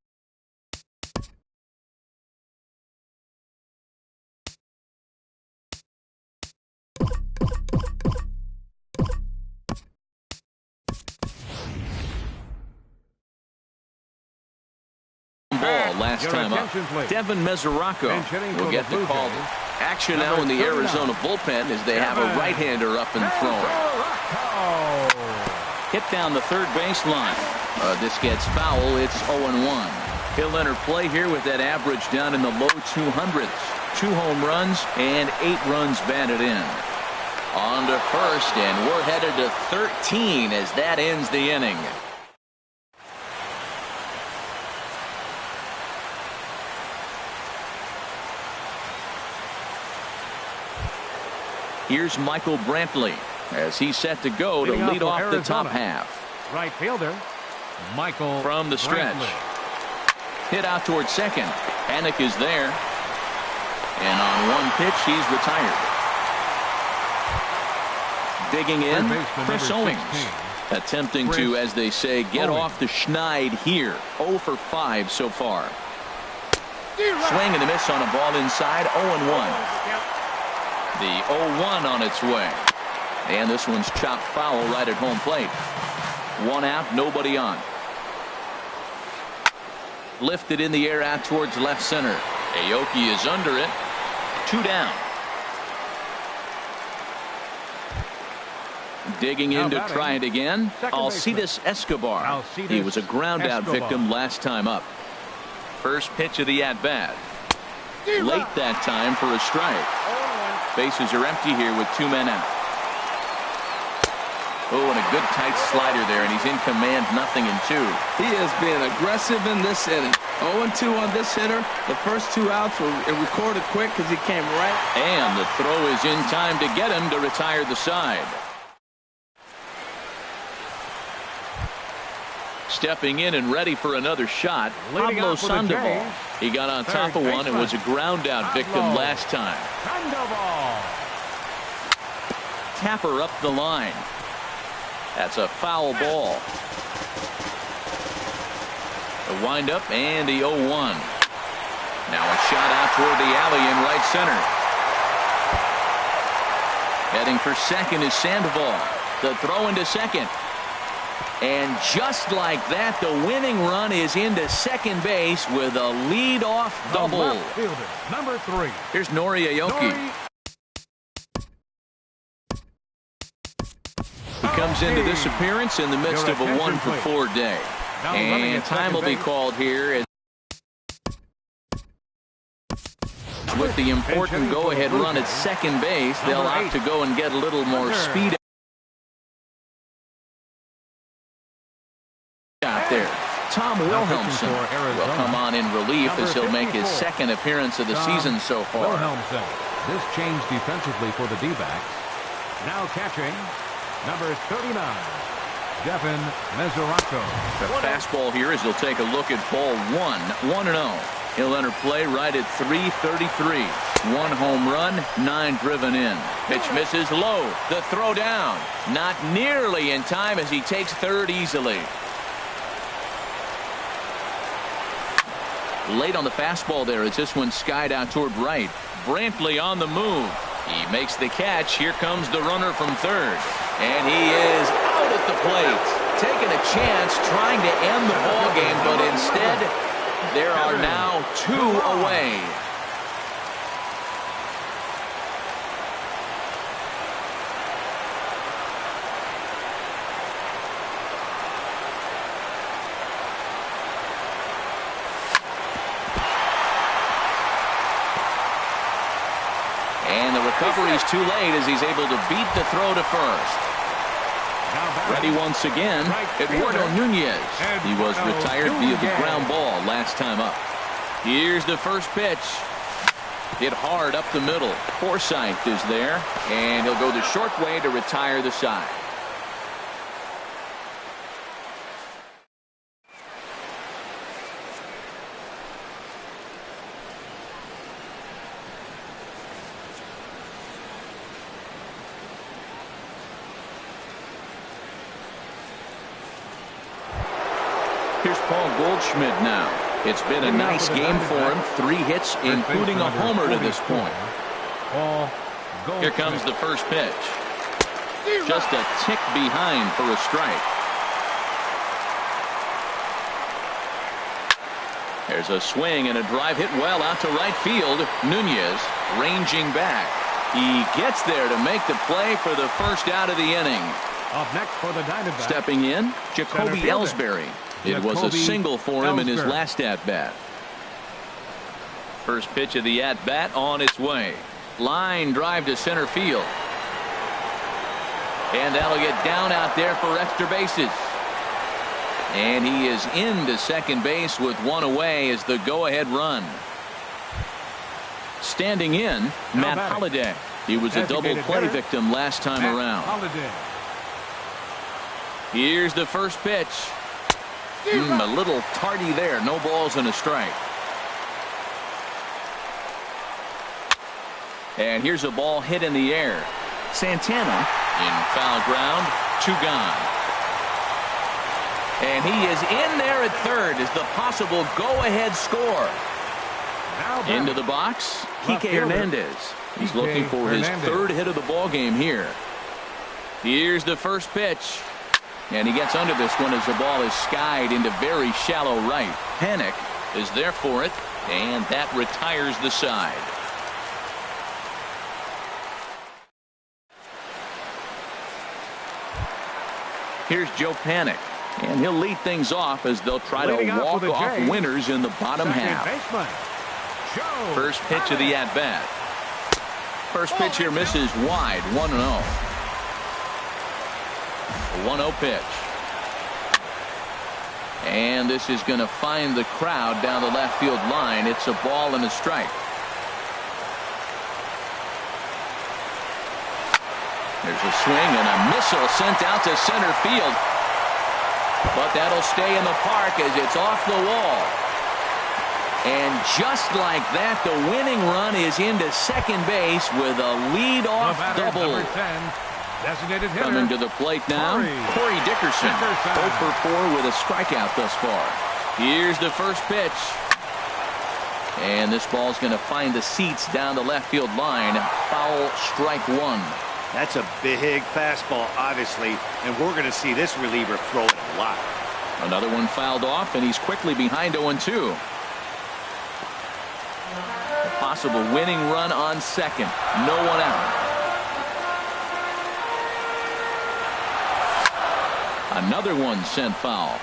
last time up. Devin Mesoraco will get the call. Action now in the Arizona bullpen as they have a right-hander up and throwing. Hit down the third baseline. This gets foul. It's 0-1. He'll enter play here with that average down in the low 200s. 2 home runs and 8 runs batted in. On to first, and we're headed to 13 as that ends the inning. Here's Michael Brantley as he's set to go to lead off the top half. Right fielder, Michael from the stretch. Brantley. Hit out towards second. Panic is there. And on one pitch, he's retired. Digging in, Chris Owings. Attempting to, as they say, get off the schneid here. 0 for 5 so far. Swing and a miss on a ball inside. 0-1. The 0-1 on its way. And this one's chopped foul right at home plate. 1 out, nobody on. Lifted in the air out towards left center. Aoki is under it. 2 down. Digging in to try it again. Alcides Escobar. He was a ground out victim last time up. First pitch of the at-bat. Late that time for a strike. Bases are empty here with 2 men out. Oh, and a good tight slider there, and he's in command, 0-2. He is being aggressive in this inning. 0-2 on this hitter. The first 2 outs were recorded quick because he came right. And the throw is in time to get him to retire the side. Stepping in and ready for another shot, Pablo Sandoval. He got on top of one and was a ground out victim last time. Tapper up the line. That's a foul ball. The windup and the 0-1. Now a shot out toward the alley in right center. Heading for second is Sandoval. The throw into second. And just like that, the winning run is into second base with a lead-off double. Number 3. Here's Nori Aoki. He comes into this appearance in the midst of a 1-for-4 day. And time will be called here. With the important go-ahead run at second base, they'll opt to go and get a little more speed out there. Tom Wilhelmsen will come on in relief as he'll make his second appearance of the season so far. This change defensively for the D-backs. Now catching, number 39, Devin Mesoraco. The fastball here as he'll take a look at ball 1. 1-0. He'll enter play right at 3:33. 1 home run, 9 driven in. Pitch misses low. The throw down. Not nearly in time as he takes third easily. Late on the fastball there as this one skied out toward right. Brantley on the move. He makes the catch. Here comes the runner from third. And he is out at the plate. Taking a chance, trying to end the ball game, but instead there are now 2 away. And the recovery's too late as he's able to beat the throw to first. Ready once again, Eduardo Nunez. He was retired via the ground ball last time up. Here's the first pitch. Hit hard up the middle. Forsythe is there, and he'll go the short way to retire the side. Here's Paul Goldschmidt now. It's been a nice game for him. 3 hits, including a homer to this point. Here comes the first pitch. Just a tick behind for a strike. There's a swing and a drive hit well out to right field. Nunez ranging back. He gets there to make the play for the first out of the inning. Up next for the Diamondbacks. Stepping in, Jacoby Ellsbury. It was a single for him in his last at-bat. First pitch of the at-bat on its way. Line drive to center field. And that'll get down out there for extra bases. And he is into second base with one away as the go-ahead run. Standing in, Matt Holliday. He was a double play victim last time around. Here's the first pitch. A little tardy there. No balls and a strike. And here's a ball hit in the air. Santana in foul ground. 2 gone. And he is in there at third as the possible go-ahead score. Into the box, Kike Hernandez. He's looking for his third hit of the ball game here. Here's the first pitch. And he gets under this one as the ball is skied into very shallow right. Panic is there for it, and that retires the side. Here's Joe Panic, and he'll lead things off as they'll try to walk off winners in the bottom half. First pitch of the at-bat. First pitch here misses wide, 1-0. 1-0 pitch. And this is going to find the crowd down the left field line. It's a ball and a strike. There's a swing and a missile sent out to center field. But that'll stay in the park as it's off the wall. And just like that, the winning run is into second base with a lead-off double. Coming to the plate now, Corey Dickerson. 0 for 4 with a strikeout thus far. Here's the first pitch. And this ball's going to find the seats down the left field line. Foul, strike 1. That's a big fastball, obviously, and we're going to see this reliever throw it a lot. Another one fouled off, and he's quickly behind 0-2. A possible winning run on second. No one out. Another one sent foul.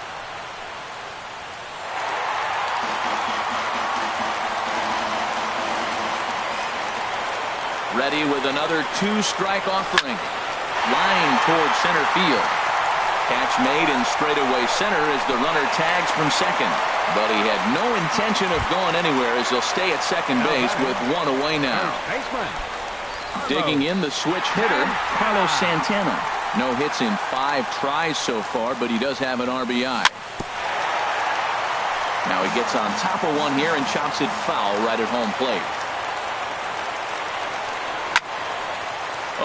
Ready with another 2-strike offering. Line towards center field. Catch made in straightaway center as the runner tags from second. But he had no intention of going anywhere as he'll stay at second base with one away now. Digging in the switch hitter, Carlos Santana. No hits in 5 tries so far, but he does have an RBI. Now he gets on top of one here and chops it foul right at home plate.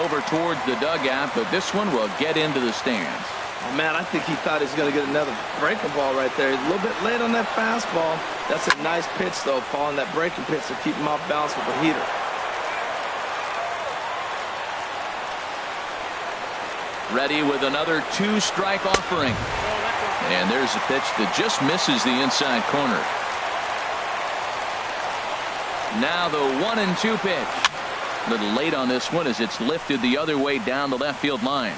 Over towards the dugout, but this one will get into the stands. Oh, man, I think he thought he was going to get another breaking ball right there. He's a little bit late on that fastball. That's a nice pitch, though, following that breaking pitch to keep him off balance with the heater. Ready with another 2-strike offering. And there's a pitch that just misses the inside corner. Now the 1-2 pitch. A little late on this one as it's lifted the other way down the left field line.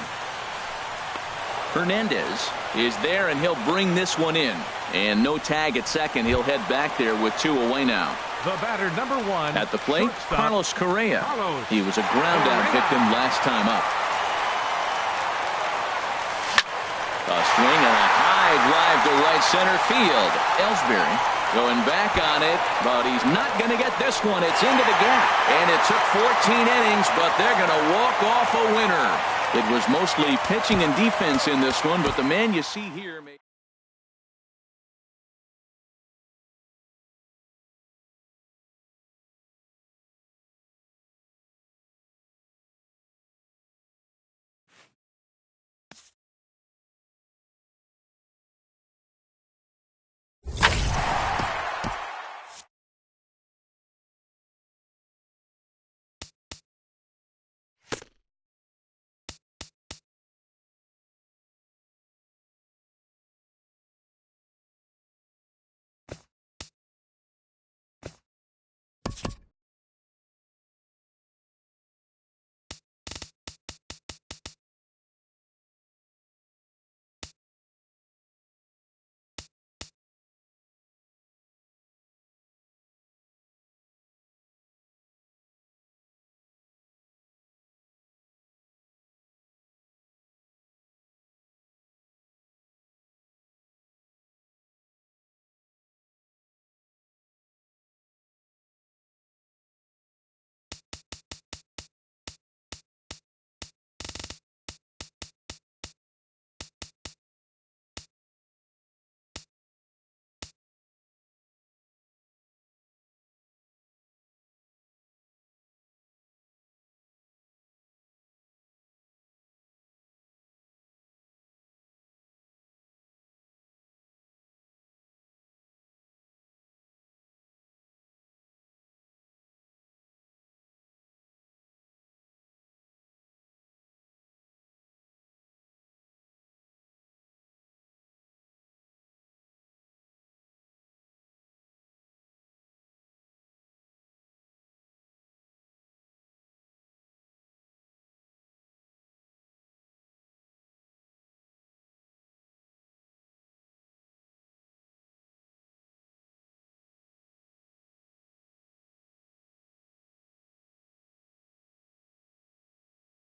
Hernandez is there, and he'll bring this one in. And no tag at second. He'll head back there with 2 away now. The batter, number 1. At the plate, Carlos Correa. He was a ground-out victim last time up. A swing and a high drive to right center field. Ellsbury going back on it, but he's not going to get this one. It's into the gap, and it took 14 innings, but they're going to walk off a winner. It was mostly pitching and defense in this one, but the man you see here